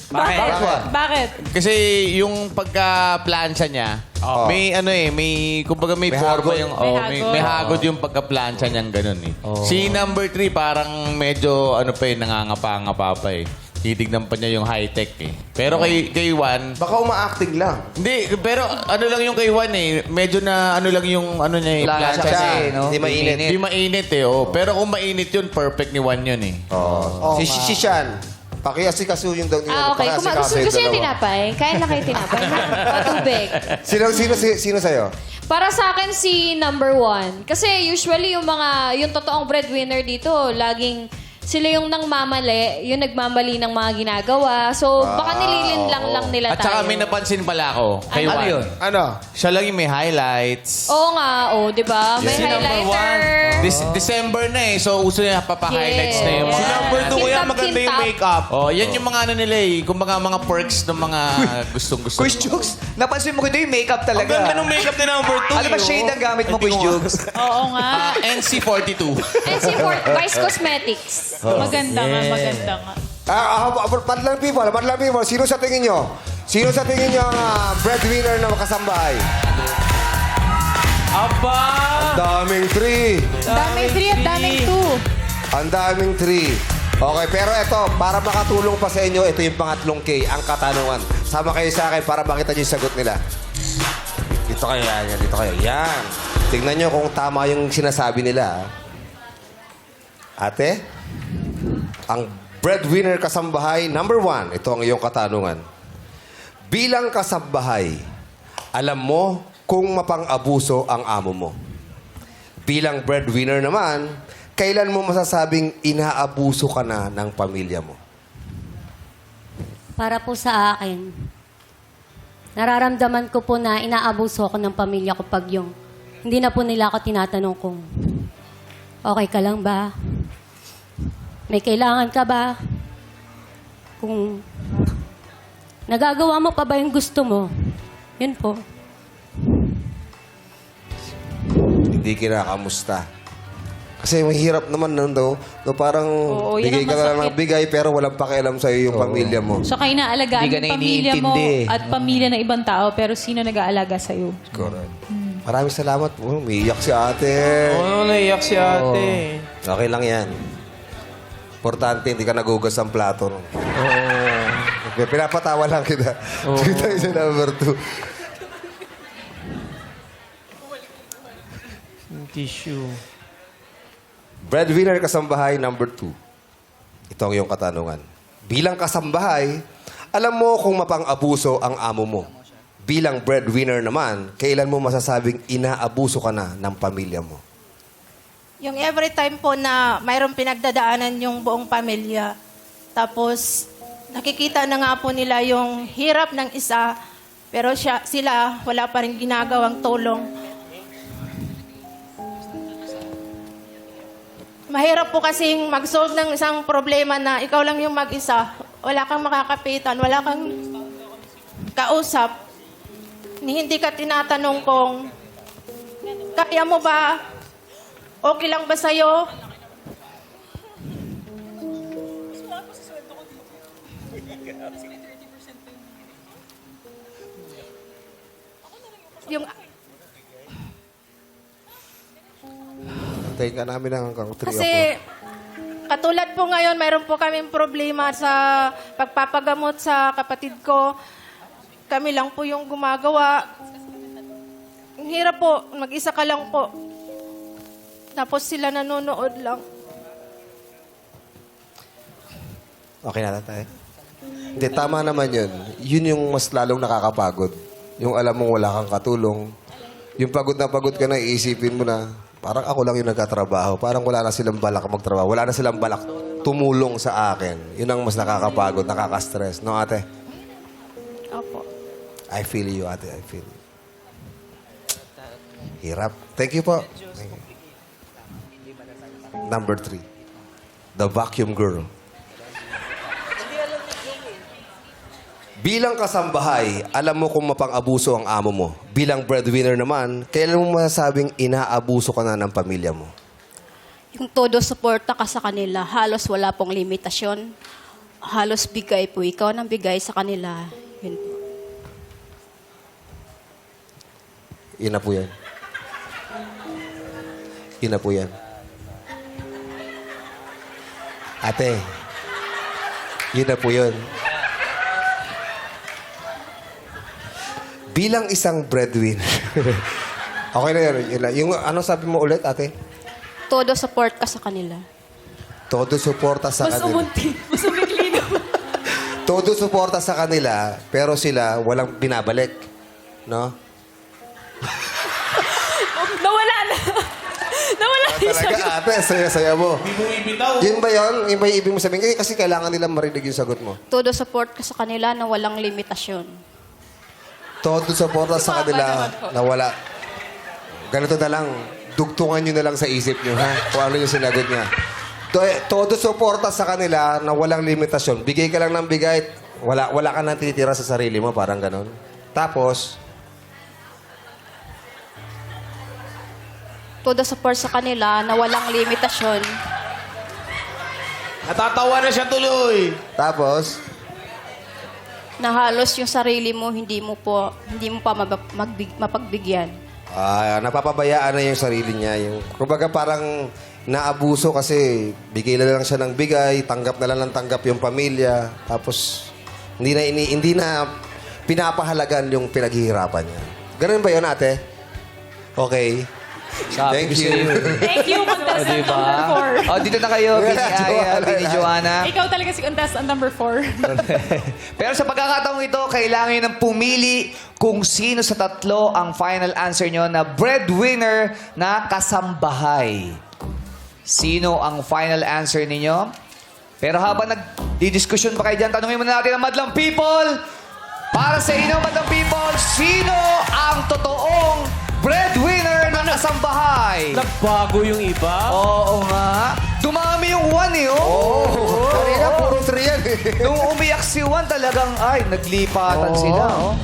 Bakit? Bakit? Kasi yung pagka-plancha niya, may kumbaga may May forma hagod. yung, May hagod. may hagod yung pagka-plancha niyang ganun eh. Si number 3 parang medyo nangangapa-ngapa pa eh. Titignan pa niya yung high-tech eh. Pero kay 1, Baka uma-acting lang. hindi, pero lang yung kay 1 eh. Medyo na lang yung niya eh, Plancha plancha kasi, niya. no? Hindi mainit. Hindi mainit eh. Oh. Pero kung mainit yun, perfect ni 1 yun eh. Si Shan. Pakiasikaso yung daw niya. Okay. Kung gusto niyo tinapay, kain na kayo tinapay. Patubig. Sino sa'yo? Para sa akin, si number 1. Kasi usually yung totoong breadwinner dito, laging sila yung nangmamali, yung nagmamali ng mga ginagawa. So, baka nililinlang lang nila At tayo. saka may napansin pala ako. Kay Ano 1. yun? Ano? Siya lang yung may highlights. Oo nga, di ba? May Si number highlighter. December na eh. So, uso niya papaka-highlights na yung Yes. mga... Si number two, kuya, Kintap, maganda yung kintap. makeup. Oh, yan yung mga nila eh. Kung mga perks ng mga gustong-gusto. Quiz Jokes, napansin mo ko ito yung makeup talaga. Ang ganda ng makeup ni number 2. Ano ba shade ang gamit mo, Quiz Jokes? Oo nga. NC42. And si Vice Cosmetics. Maganda nga, maganda nga. Madlang people, sino sa tingin nyo? Sino sa tingin nyo ang breadwinner na makasambahay? Aba! Daming 3. Daming 3 at daming 2. Ang daming 3. Okay, pero ito, para makatulong pa sa inyo, ito yung pangatlong K, ang katanungan. Sama kayo sa akin para makita nyo yung sagot nila. Dito kayo, yan. Dito kayo, yan. Tingnan nyo kung tama yung sinasabi nila. Ate, ang breadwinner kasambahay, number 1, ito ang iyong katanungan. Bilang kasambahay, alam mo kung mapang-abuso ang amo mo. Bilang breadwinner naman, kailan mo masasabing inaabuso ka na ng pamilya mo? Para po sa akin, nararamdaman ko po na inaabuso ako ng pamilya ko pag yung hindi na po nila ako tinatanong kung okay ka lang ba? May kailangan ka ba? Kung nagagawa mo pa ba yung gusto mo? Yun po. Hindi kinakamusta. Kasi mahirap naman nun daw. No, parang Oo, yun bigay ang ka na lang masakit. ng bigay pero walang pakialam sa'yo yung pamilya mo. Saka inaalagaan Hindi ka yung na pamilya mo iniintindi. at pamilya ng ibang tao, pero sino nag-aalaga sa'yo? Correct. Maraming salamat. Oh, umiiyak si ate. Oo, naiyak si ate. Okay lang yan. Importante, hindi ka nagugas ng plato. No? Pinapatawa lang kita. Kita yung sa number 2. Tissue. Breadwinner kasambahay, number 2. Ito ang iyong katanungan. Bilang kasambahay, alam mo kung mapang-abuso ang amo mo. Bilang breadwinner naman, kailan mo masasabing inaabuso ka na ng pamilya mo? Yung every time po na mayroong pinagdadaanan yung buong pamilya, tapos nakikita na nga po nila yung hirap ng isa, pero sila wala pa rin ginagawang tulong. mahirap po kasing mag-solve ng isang problema na ikaw lang yung mag-isa. Wala kang makakapitan, wala kang kausap. Hindi ka tinatanong kung kaya mo ba? Okay lang ba sa'yo? Yung Tayo ka namin ng hanggang 3 kasi katulad po ngayon, mayroon po kaming problema sa pagpapagamot sa kapatid ko. Kami lang po yung gumagawa. Ang hirap po, mag-isa ka lang po. Tapos sila nanonood lang. Okay na tayo. Hindi, tama naman yun. Yun yung mas lalong nakakapagod. Yung alam mong wala kang katulong. Yung pagod ka na, iisipin mo na, parang ako lang yung nagkatrabaho. Parang wala na silang balak magtrabaho. Wala na silang balak tumulong sa akin. Yun ang mas nakakapagod, nakaka-stress. No, ate? Opo. I feel you, ate. I feel you. Hirap. Thank you po. Thank you. Number 3. The Vacuum Girl. Bilang kasambahay, alam mo kung mapang-abuso ang amo mo. Bilang breadwinner naman, kailan mo masasabing inaabuso ka na ng pamilya mo? Yung todo suporta ka sa kanila, halos wala pong limitasyon. Halos bigay po. Ikaw nang bigay sa kanila. Yun po. Yun na po yan. Yun na po yan. Ate, yun na po yun. Bilang isang breadwinner. Okay na yun. Yun lang. Yung ano sabi mo ulit, ate? Todo support ka sa kanila. Todo suporta sa kanila. Mas umikli na. Todo suporta sa kanila, pero sila walang binabalik. No? Nawala na. Nawala na yung Talaga, sagot. ate, saya-saya mo. Hindi mo ibitaw. Yun ba yun? Yung ba yung ibig mo sabihin? Kasi kailangan nila marinig yung sagot mo. Todo support ka sa kanila na walang limitasyon. Todo suporta sa kanila na wala. Ganito na lang. Dugtungan nyo na lang sa isip nyo, ha? Kung ano yung sinagot niya. Todo suporta sa kanila na walang limitasyon. Bigay ka lang ng bigay. Wala ka nang titira sa sarili mo. Parang ganon. Tapos, Todo support sa kanila na walang limitasyon. Natatawa na siya tuloy. tapos, Na halos yung sarili mo, hindi mo pa mapagbigyan. napapabayaan na yung sarili niya. Yung, kumbaga parang naabuso kasi bigay na lang siya ng bigay, tanggap na lang ng tanggap yung pamilya. Tapos, hindi na pinapahalagan yung pinaghihirapan niya. Ganun ba yun, ate? Okay. Thank you. Thank you, contestant number 4. Dito na kayo, Bini Aya, Bini Joanna. Ikaw talaga si contestant number 4. Pero sa pagkakataong ito, kailangan nyo ng pumili kung sino sa tatlo ang final answer nyo na breadwinner na kasambahay. Sino ang final answer ninyo? Pero habang nagdidiskusyon pa kayo dyan, tanungin muna natin ang Madlang People. Para sa inyo, Madlang People, sino ang totoong breadwinner na kasambahay? Nagbago yung iba. Oo nga. Dumami yung Juan eh, oh. Kanina, puro 3 yan eh. Nung umiyak si Juan, talagang, naglipatan sila, oh.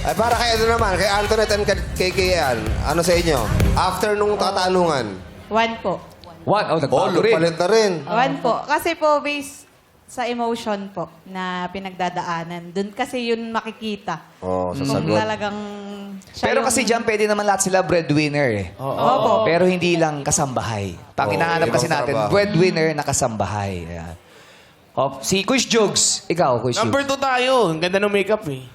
Ay, para kay ano naman, kay Antoinette and kay Kian, ano sa inyo? After nung tatanungan, 1 po. Juan, nagbago rin. palit na rin. 1 po. Kasi po, based sa emotion po na pinagdadaanan. Doon kasi yun makikita. Sa Kung sagot. talagang siya Pero yung- kasi dyan, pwede naman lahat sila breadwinner eh. Opo. Pero hindi lang kasambahay. Pag hinahanap kasi ibang natin, trabaho. breadwinner na kasambahay. Ayan. Si Kush Jugs. Ikaw, Kush Jugs. Number 2 tayo. Ang ganda ng makeup eh.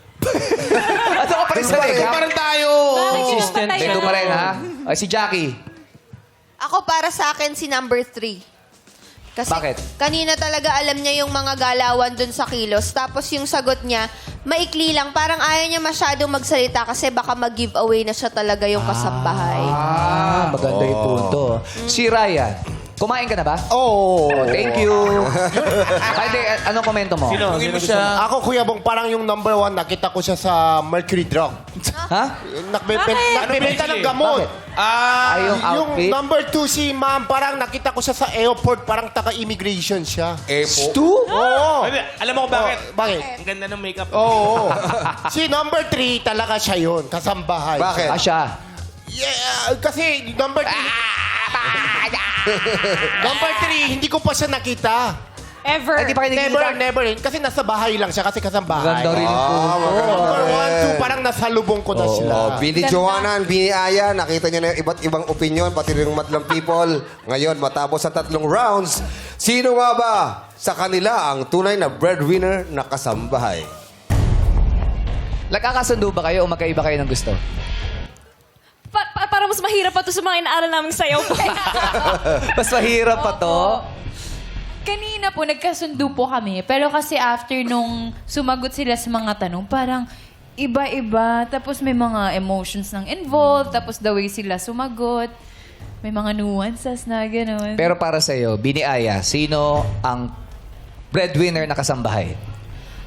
Ano ka pa rin sa Ito makeup? pa rin tayo. Consistent. Ito pa rin, ha? Si Jackie. Ako para sa akin si number 3. Kasi Bakit? kanina talaga alam niya yung mga galawan dun sa kilos. Tapos yung sagot niya, maikli lang. Parang ayaw niya masyadong magsalita kasi baka mag-giveaway na siya talaga yung kasambahay. Maganda yung punto. Si Ryan. Kumain ka na ba? Oh. Oh, thank you. Hindi, anong komento mo? Sino siya? Ako, Kuya Bong, parang yung number 1, nakita ko siya sa Mercury Drug. Ha? Nakbebenta ng gamot. Ay, yung outfit? Yung number 2, si Ma'am, parang nakita ko siya sa airport, parang taga-immigration siya. Airport? Oo. Alam mo kung bakit? Bakit? Ang ganda ng makeup. Oo. Si number 3, talaga siya yun. Kasambahay. Bakit? Siya. Yeah, kasi number 3... number 3, hindi ko pa siya nakita. Ever. Hindi pa kayo Never, nakikita? never rin. Kasi nasa bahay lang siya kasi kasambahay. Ganda rin po. Number 1, 2, parang nasa lubong ko na sila. Bini Joanna, Bini Aya, nakita niyo na yung iba't ibang opinion, pati rin yung Madlang People. Ngayon, matapos ang 3 rounds, sino nga ba sa kanila ang tunay na breadwinner na kasambahay? Nagkakasundo ba kayo o magkaiba kayo ng gusto? Para mas mahirap pa to sa mga inaaral naming sayaw po. Mas mahirap pa to. Kanina po, nagkasundo po kami. Pero kasi after nung sumagot sila sa mga tanong, parang iba-iba. Tapos may mga emotions nang involved. Tapos the way sila sumagot. May mga nuances na gano'n. Pero para sa'yo, Bini Aya, sino ang breadwinner na kasambahay?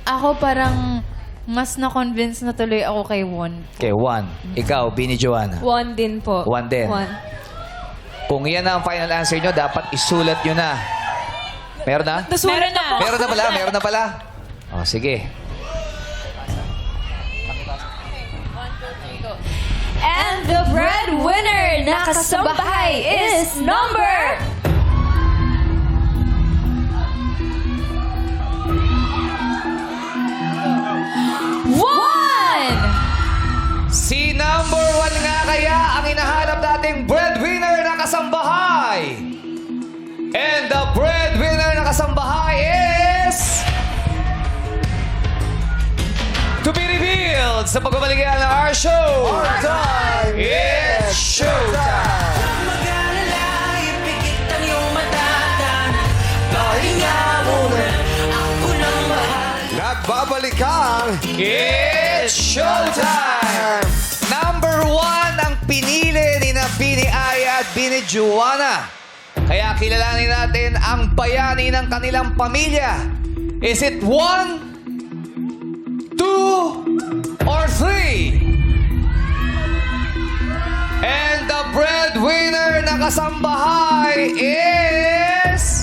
Ako parang mas na-convince na tuloy ako kay Won. Okay, 1. Ikaw, Bini Joanna. 1 din po. 1 din. 1. Kung yan na ang final answer nyo, dapat isulat nyo na. Meron na? Nasulat na po. Meron na pala, meron na pala. O, sige. And the breadwinner na kasambahay is number... Si number 1 nga kaya ang hinahanap nating breadwinner na kasambahay. And the breadwinner na kasambahay is... To be revealed sa pagbabaligyan ng our show. Our time! It's showtime! Nagbabalik ang It's showtime! Number 1 ang pinili ni na Bini Aya at Bini Joanna. Kaya kilalanin natin ang bayani ng kanilang pamilya. Is it 1, 2, or 3? And the breadwinner na kasambahay is...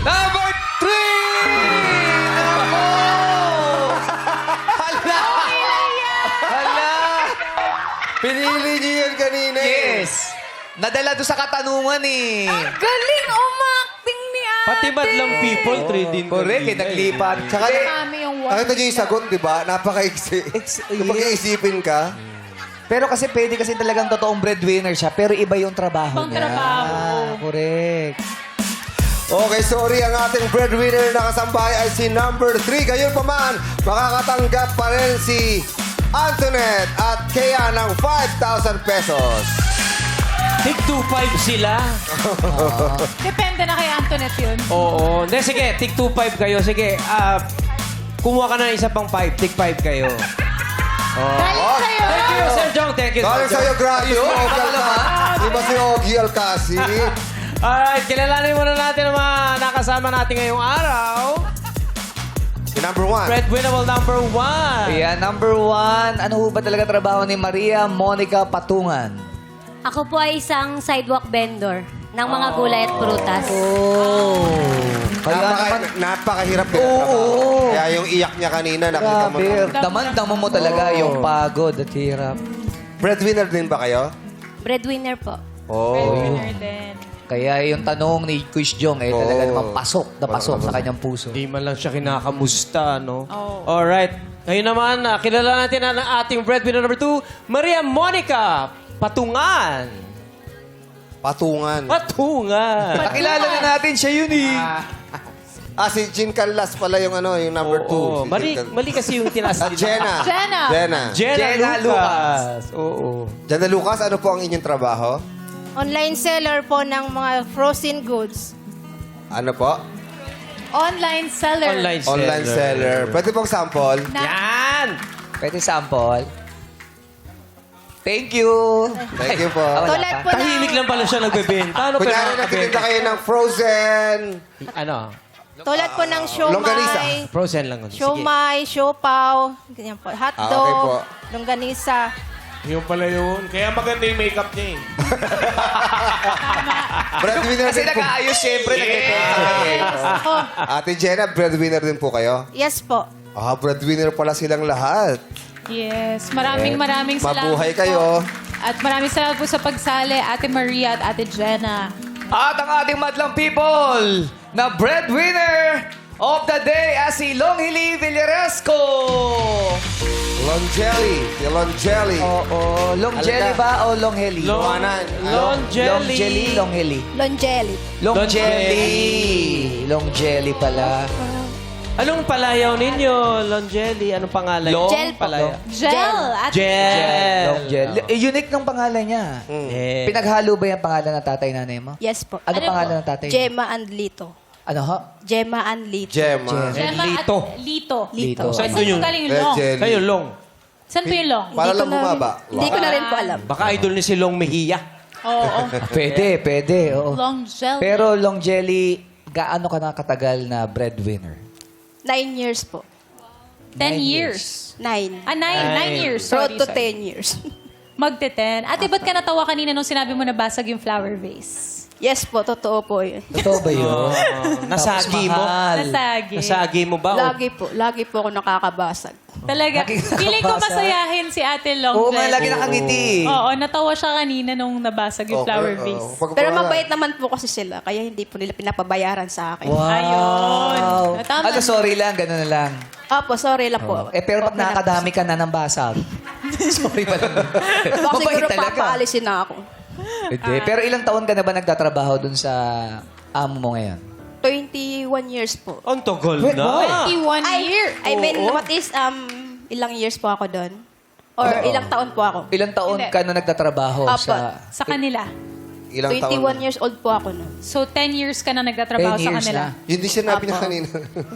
Number 3! Nako! Hala! Hala! pinili niyo yan kanina. Yes! Nadala doon sa katanungan eh. Galing umakting ni Ate! Pati Madlang People, 3 din. Correct, eh, naglipat. Tsaka, Kami yung nakita niyo yung sagot, di ba? Napaka-iksi. Kapag iisipin ka, Pero kasi pwede kasi talagang totoong breadwinner siya, pero iba yung trabaho Ibang niya. trabaho. Correct. okay, sorry, ang ating breadwinner na kasambahay ay si number 3. Gayon pa man, makakatanggap pa rin si Antoinette at Kea ng 5,000 pesos. Tig 2.5 sila. Depende na kay Antoinette yun. Oo. Hindi, sige. Tig 2.5 kayo. Sige. Kumuha ka na ng isa pang 5. Tig 5 kayo. Galing sa'yo! Thank you, Sir Jong. Thank you, Sir Galing Jong. sa'yo, gratis mo, Ogie Alcasi. Di ba si Ogie Alcasi? Alright, kilalanin muna natin ang mga nakasama natin ngayong araw. Si number 1. Breadwinner number 1. Ayan, number 1. Ano ho ba talaga trabaho ni Maria Monica Patungan? Ako po ay isang sidewalk vendor ng mga gulay at prutas. Napakahirap din ang trabaho. Kaya yung iyak niya kanina, nakita mo. Grabe. Damang-damo mo talaga yung pagod at hirap. Breadwinner din ba kayo? Breadwinner po. Breadwinner din. Kaya yung tanong ni Quiz Jong eh talaga naman pasok na pasok sa kanyang puso. Hindi man lang siya kinakamusta, no? Alright. Ngayon naman, kilala natin ang ating breadwinner number 2, Maria Monica Patungan. Patungan. Patungan. Nakilala na natin siya yun eh. Si Jean Callas pala yung yung number 2. Oo. Mali kasi yung tinas nila. Jenna. Jenna Lucas. Oo. Jenna Lucas, ano po ang inyong trabaho? Online seller po ng mga frozen goods. Ano po? Online seller. Online seller. Pwede pong sample? Yan! Pwede sample. Thank you. Thank you po. Wala Tulad pa. po Tahimik lang pala siya nagbebenta. Ano pa Kunyari nagtitinda kayo ng frozen. Ano? Tulad po ng Longganisa. siomay, Frozen lang. Sige. siomay, siopaw, ganyan po. okay Hotdog, po. longganisa. Yung pala yun. Kaya maganda yung makeup niya eh. Breadwinner Kasi din po. nag-aayos siyempre. Nag-benta. Ate Jenna, breadwinner din po kayo? Yes po. Breadwinner pala silang lahat. Yes. Maraming salamat Mabuhay po. kayo. At maraming salamat po sa pagsali, Ate Maria at Ate Jenna. At ang ating madlang people na breadwinner of the day ay si Longhili Villaresco. Longjelly. Si Longjelly. Oo. Longjeli ba o Longhili? Longjelly. Longhili. Lonjelly. Longjeli pala. Anong palayaw ninyo, Longjelly? Anong pangalan? Gel po. Palaya. Gel. At Gel. Longjeli. Unique ng pangalan niya. Eh. Pinaghalo ba yung pangalan ng tatay nanay mo? Yes po. Ano pangalan ng tatay? Gemma and Lito. Ano ho? Gemma and Lito. Gemma. Gemma Lito. at Lito. Lito. Saan yung galing yung long? Jelly. Kayo, Long. Saan po yung long? Para lang bumaba. Hindi ko na rin po alam. Baka idol ni si Long Mejia. Oo. Pwede. Oo. Long gel. Pero Longjeli, gaano ka na katagal na breadwinner? 9 years po. 10 years. 9. 9 years. Road Sorry, to sorry. 10 years. Magte-10. Ate, ba't ka natawa kanina nung sinabi mo nabasag yung flower vase? Yes po, totoo po yun. Totoo ba yun? Nasagi mo. Nasagi. Nasagi mo ba? Lagi po ako nakakabasag. Talaga. Feeling ko masayahin si Ate Long. Oo nga, lagi nakangiti. Oo, natawa siya kanina nung nabasag yung flower vase. Pero mabait naman po kasi sila, kaya hindi po nila pinapabayaran sa akin. Wow. Ayun. Tama. Ano, sorry lang, gano'n na lang. Opo, sorry lang po. Pero pag nakakadami ka na ng basag, sorry pa lang. Baka Mabait siguro talaga. papaalisin na ako. Hindi. Pero ilang taon ka na ba nagtatrabaho dun sa amo mo ngayon? 21 years po. Ang tagal Wait, na. 21 year. I mean, what is, ilang years po ako doon? Or ilang taon po ako? Ilang taon Hindi. ka na nagtatrabaho Apa. Sa kanila. Ilang taon? 21 years old po ako noon. So, 10 years ka na nagtatrabaho 10 sa years kanila. na. Hindi siya nabi na kanina.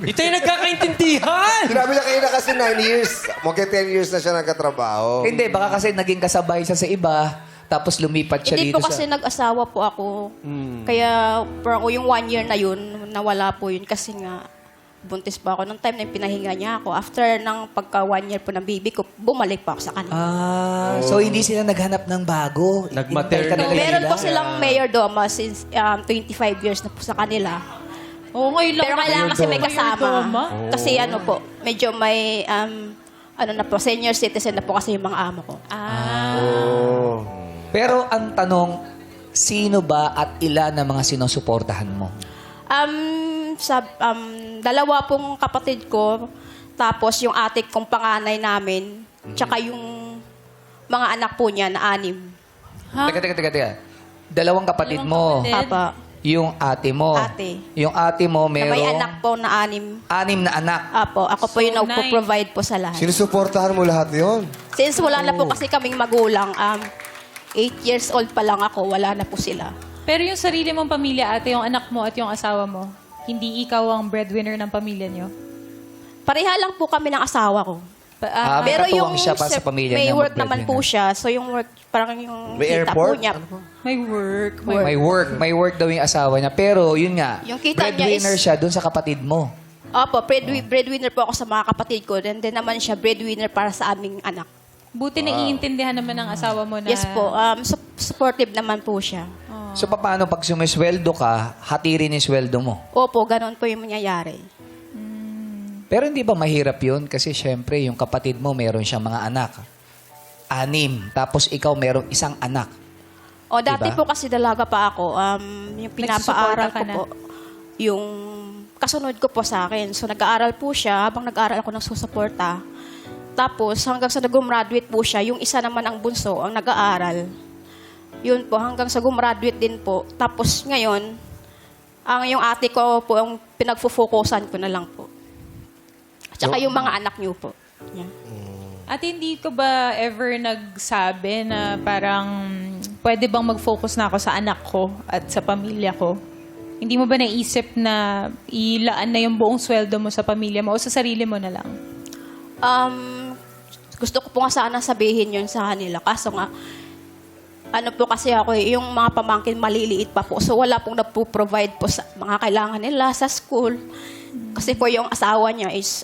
Ito yung nagkakaintindihan. Sinabi na kanina kasi 9 years. Magka 10 years na siya nagkatrabaho. Hindi, baka kasi naging kasabay siya sa iba, tapos lumipat siya Hindi dito po kasi sa... nag-asawa po ako. Kaya parang yung 1 year na yun, nawala po yun kasi nga buntis pa ako. Nung time na yung pinahinga niya ako, after ng pagka 1 year po ng baby ko, bumalik pa ako sa kanila. So hindi sila naghanap ng bago. Nag-maternity. Hintay ka na lang Meron nila. po silang mayordomo since 25 years na po sa kanila. Oo, ngayon lang. Pero kailangan kasi may kasama. Mayordomo? Kasi ano po, medyo may, ano na po, senior citizen na po kasi yung mga amo ko. Pero ang tanong, sino ba at ilan ang mga sinusuportahan mo? Dalawa pong kapatid ko, tapos yung ate kong panganay namin, tsaka yung mga anak po niya na 6. Teka. Dalawang kapatid mo. Apa. Yung ate mo. Ate. Yung ate mo, Na merong... may anak po na 6. 6 na anak. Apo, ako po yung nagpo-provide po sa lahat. Sinusuportahan mo lahat yon. Since wala na po kasi kaming magulang, 8 years old pa lang ako, wala na po sila. Pero yung sarili mong pamilya, ate, yung anak mo at yung asawa mo, hindi ikaw ang breadwinner ng pamilya niyo? Pareha lang po kami ng asawa ko. may katuwang siya pa sa pamilya may niya, work naman po breadwinner. siya. So yung work, parang yung May kita airport? po niya. May work. May work daw yung asawa niya. Pero yun nga, Yung kita niya breadwinner is- siya dun sa kapatid mo. Opo, breadwinner po ako sa mga kapatid ko. And then naman siya breadwinner para sa aming anak. Buti na iintindihan naman ng asawa mo na... Yes po, supportive naman po siya. So paano pag sumisweldo ka, hati rin yung sweldo mo? Opo, ganon po yung mangyayari. Pero hindi ba mahirap yun? Kasi syempre, yung kapatid mo, meron siyang mga anak. 6. Tapos ikaw, merong isang anak. O, dati Diba? po kasi dalaga pa ako, yung pinapaaral Nagsusuporta ka ko na? po, yung kasunod ko po sa akin. So, nag-aaral po siya, habang nag-aaral ako nagsusuporta. Tapos, hanggang sa nag-graduate po siya, yung isa naman ang bunso, ang nag-aaral. Yun po, hanggang sa gumraduate din po. Tapos, ngayon, yung ate ko po, ang pinagfufokusan ko na lang po. Tsaka yung mga anak niyo po. Yeah. At hindi ko ba ever nagsabi na parang pwede bang mag-focus na ako sa anak ko at sa pamilya ko? Hindi mo ba naisip na ilaan na yung buong sweldo mo sa pamilya mo o sa sarili mo na lang? Gusto ko po nga sana sabihin yun sa kanila. Kaso nga, ano po kasi ako, yung mga pamangkin maliliit pa po. So wala pong nagpo-provide po sa mga kailangan nila sa school. Kasi po yung asawa niya is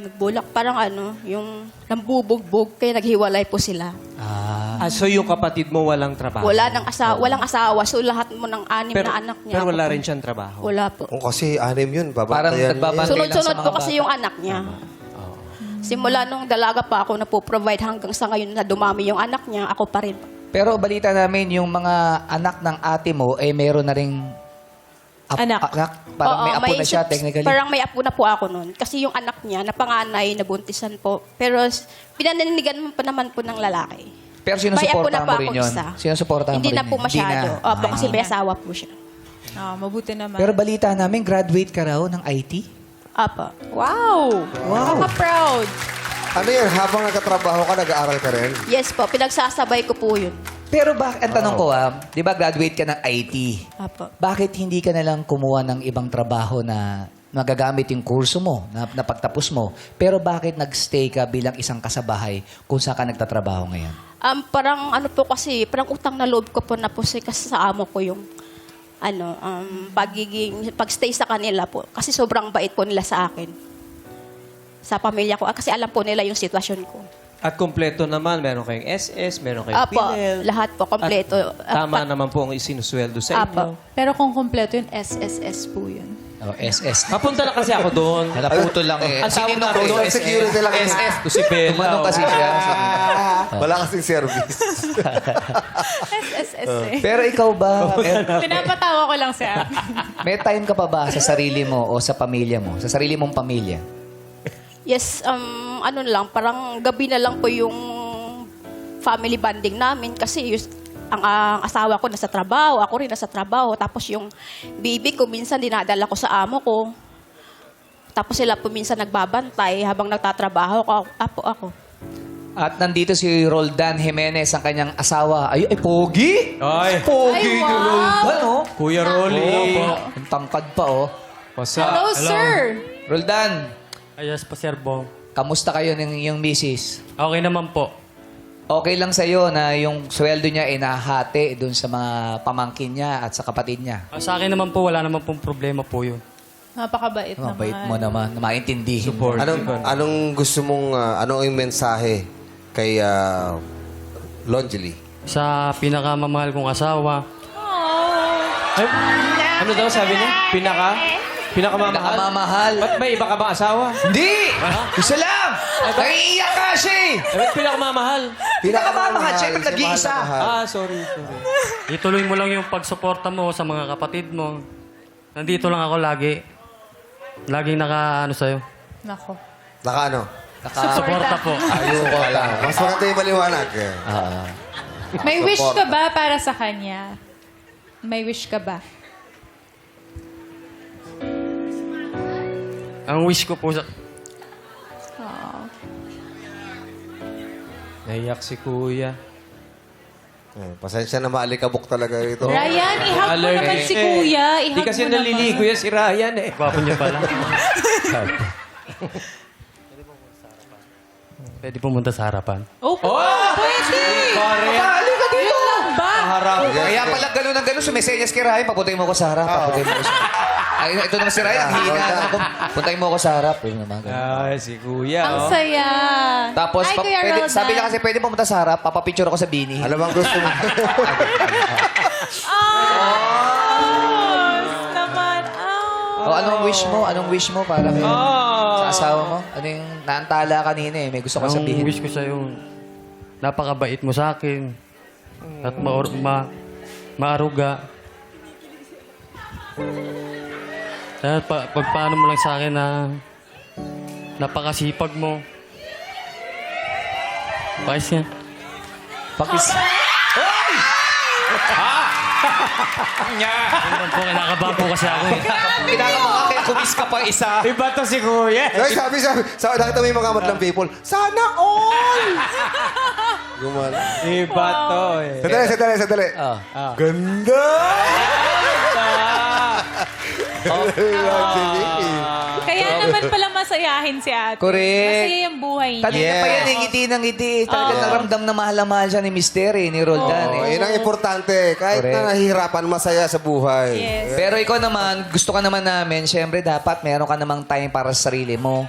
nagbulak parang yung nambubugbog kaya naghiwalay po sila. So yung kapatid mo walang trabaho? Walang asawa. So lahat mo ng 6 na anak niya. Pero wala rin siyang trabaho? Wala po. Kasi 6 yun, Parang babantayan nagbabantay lang sa Sunod-sunod mga po kasi bata. yung anak niya. Simula nung dalaga pa ako na po provide hanggang sa ngayon na dumami yung anak niya, ako pa rin. Pero balita namin, yung mga anak ng ate mo, meron na ring anak. Parang may apo na siya, technically. Parang may apo na po ako noon. Kasi yung anak niya, napanganay, nabuntisan po. Pero pinaninigan mo pa naman po ng lalaki. Pero May apo sinusuportahan na mo po rin ako yun? isa. Sinusuportahan mo Hindi rin na po yun? masyado. Hindi na. Opo, kasi may asawa po siya. Mabuti naman. Pero balita namin, graduate ka raw ng IT? Opo. Wow! Nakaka-proud. Ano yan? Habang nagkatrabaho ka, nag-aaral ka rin? Yes po, pinagsasabay ko po yun. Pero ang tanong ko di ba graduate ka ng IT? Opo. Bakit hindi ka nalang kumuha ng ibang trabaho na magagamit yung kurso mo, na pagtapos mo? Pero bakit nagstay ka bilang isang kasabahay kung saan ka nagtatrabaho ngayon? Parang po kasi, parang utang na loob ko po na po kasi sa amo ko yung pagstay sa kanila po. Kasi sobrang bait po nila sa akin. Sa pamilya ko. Kasi alam po nila yung sitwasyon ko. At kompleto naman, meron kayong SS, meron kayong Apo, PhilHealth. lahat po, kompleto. At tama naman po ang isinusweldo sa inyo. Pero kung kompleto yun, SSS po yun. Oh, SS. Papunta na kasi ako doon. Naputol lang eh. Ang tawag Sinino natin ko doon, security lang. SS to si Bella. Tumanong kasi siya. Wala kasing service. SSS eh. Pero ikaw ba, Pinapatawa ko lang siya. may time ka pa ba sa sarili mo o sa pamilya mo? Sa sarili mong pamilya? Yes, lang, parang gabi na lang po yung family bonding namin kasi ang asawa ko nasa trabaho, ako rin nasa trabaho. Tapos yung baby ko, minsan dinadala ko sa amo ko. Tapos sila po minsan nagbabantay habang nagtatrabaho ako. At nandito si Roldan Jimenez, ang kanyang asawa. Ay, pogi! Ay, Pogi Ay, ni wow! Roldan, oh. Kuya Rolly. Ang tangkad pa, oh. Hello, sir! Roldan, Ayos po, Sir Bong. kamusta kayo ng yung misis? Okay naman po. Okay lang sa'yo na yung sweldo niya ay nahati dun sa mga pamangkin niya at sa kapatid niya. Sa akin naman po, wala naman pong problema po yun. Napakabait naman. Mabait mo naman, na maintindihin mo. Anong gusto mong, anong yung mensahe kay Longely? Sa pinakamamahal kong asawa, Ay, ano daw sabi niya? Pinakamamahal? Pinakamamahal. Ba't may iba ka bang asawa? Hindi! Isa lang! Naiiyak ka siya eh! Ba't pinakamamahal? Pinakamamahal, syempre nag-iisa. Sorry. ituloy mo lang yung pagsuporta mo sa mga kapatid mo. Nandito lang ako lagi. Laging sa'yo. Nako. Suporta po. Ayoko lang. Mas maganda yung maliwanag. May wish ka ba para sa kanya? May wish ka ba? Ang wish ko po sa... Naiyak si Kuya. Pasensya na maalikabok talaga rito. Ryan, ihag mo Allergy. naman si Kuya. Ihag Hindi kasi mo naman. naliligo yan si Ryan eh. Gwapo niya pala. Pwede pumunta sa harapan. Oh, pwede! Pare. Halika dito! Ba? Harap. Kaya pala gano'n ang gano'n, sumisenyas kay Ryan, papuntayin mo ko sa harap. Papuntayin mo ko sa Ay, ito naman si Ryan, hina. Puntayin mo ko sa harap. Yun naman, ganun. Ay, si Kuya. Ang saya. Tapos, Hi, Kuya Roldan. sabi niya kasi pwede pumunta sa harap, papapicture ako sa bini. Alam ang gusto mo. Naman. O, anong wish mo? Anong wish mo para kay sa asawa mo? Ano yung naantala kanina eh? May gusto ka Ang sabihin. wish ko sa'yo, napakabait mo sa akin. At maaruga. At pagpaano mo lang sa akin na napakasipag mo. Pakis niya. Pakis. Ano po, kinakabahan po kasi ako eh. Kinakabahan kaya kumis ka pa isa. Iba to si Kuya. Sabi, nakita mo yung mga madlang people, sana all! Gumal. Iba to eh. Sandali. Oh. Ganda! Kaya naman pala masayahin si ate. Correct. Masaya yung buhay niya. Kanina pa yan, ngiti ng ngiti. Talaga naramdam na mahal siya ni Mister, ni Roldan. Oh, yun ang importante. Kahit na nahihirapan, masaya sa buhay. Yes. Pero ikaw naman, gusto ka naman namin, syempre dapat meron ka namang time para sa sarili mo.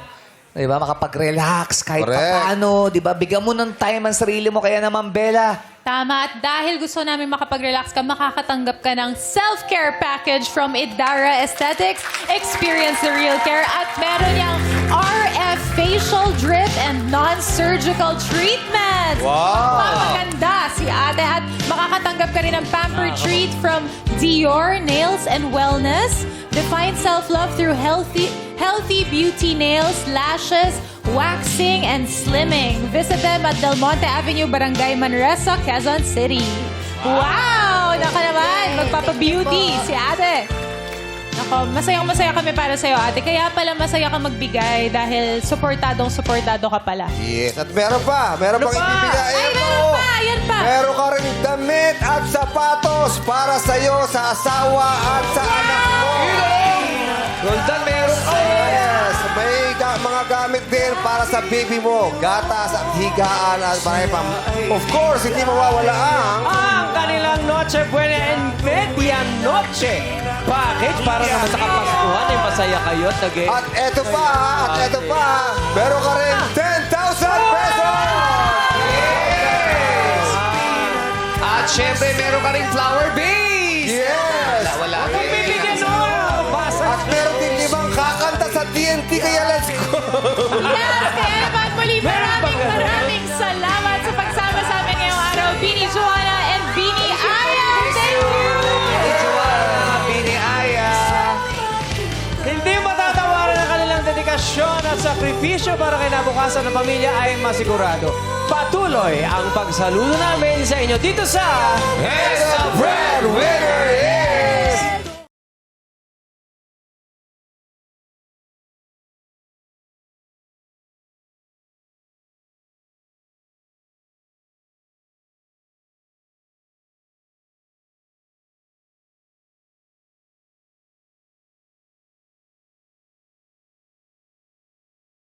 Di ba? Makapag-relax kahit Correct. paano. Di ba? Bigyan mo ng time ang sarili mo. Kaya naman, Bella, Tama. At dahil gusto namin makapag-relax ka, makakatanggap ka ng self-care package from Idara Aesthetics. Experience the real care. At meron niyang RF facial drip and non-surgical treatments. Wow! Maganda si ate. At makakatanggap ka rin ng pamper treat from Dior Nails and Wellness. Define self-love through healthy beauty nails, lashes, waxing, and slimming. Visit them at Del Monte Avenue, Barangay Manresa, Quezon City. Wow! Naka naman, magpapa-beauty si ate. Nako, masayang-masaya kami para sa'yo, ate. Kaya pala masaya ka magbigay dahil suportado ka pala. Yes. At meron pa. Meron pang ibibigay. Ay, meron pa! Yan pa! Meron ka rin damit at sapatos para sa'yo, sa asawa at sa anak mo. Roldan, meron ka! Yes. May mga gamit din para sa baby mo. Gatas at higaan at marami pa. Of course, hindi mawawala Ang kanilang Noche Buena and Medianoche package para naman sa Kapaskuhan ay masaya kayo at At eto pa, meron ka rin 10,000 pesos! At syempre, meron ka rin flower base! Yes! Wala. Bibigyan mo! At meron din 5 kakanta sa TNT, kaya let's go! Yes! Kaya naman muli, maraming salamat sa pagsama sa amin ngayong araw. Bini Joanna and Bini Aya! Thank you! Bini Aya! Hindi matatawaran ang kanilang dedikasyon at sakripisyo para kinabukasan ng pamilya ay masigurado. Patuloy ang pagsaludo namin sa inyo dito sa And the breadwinner is...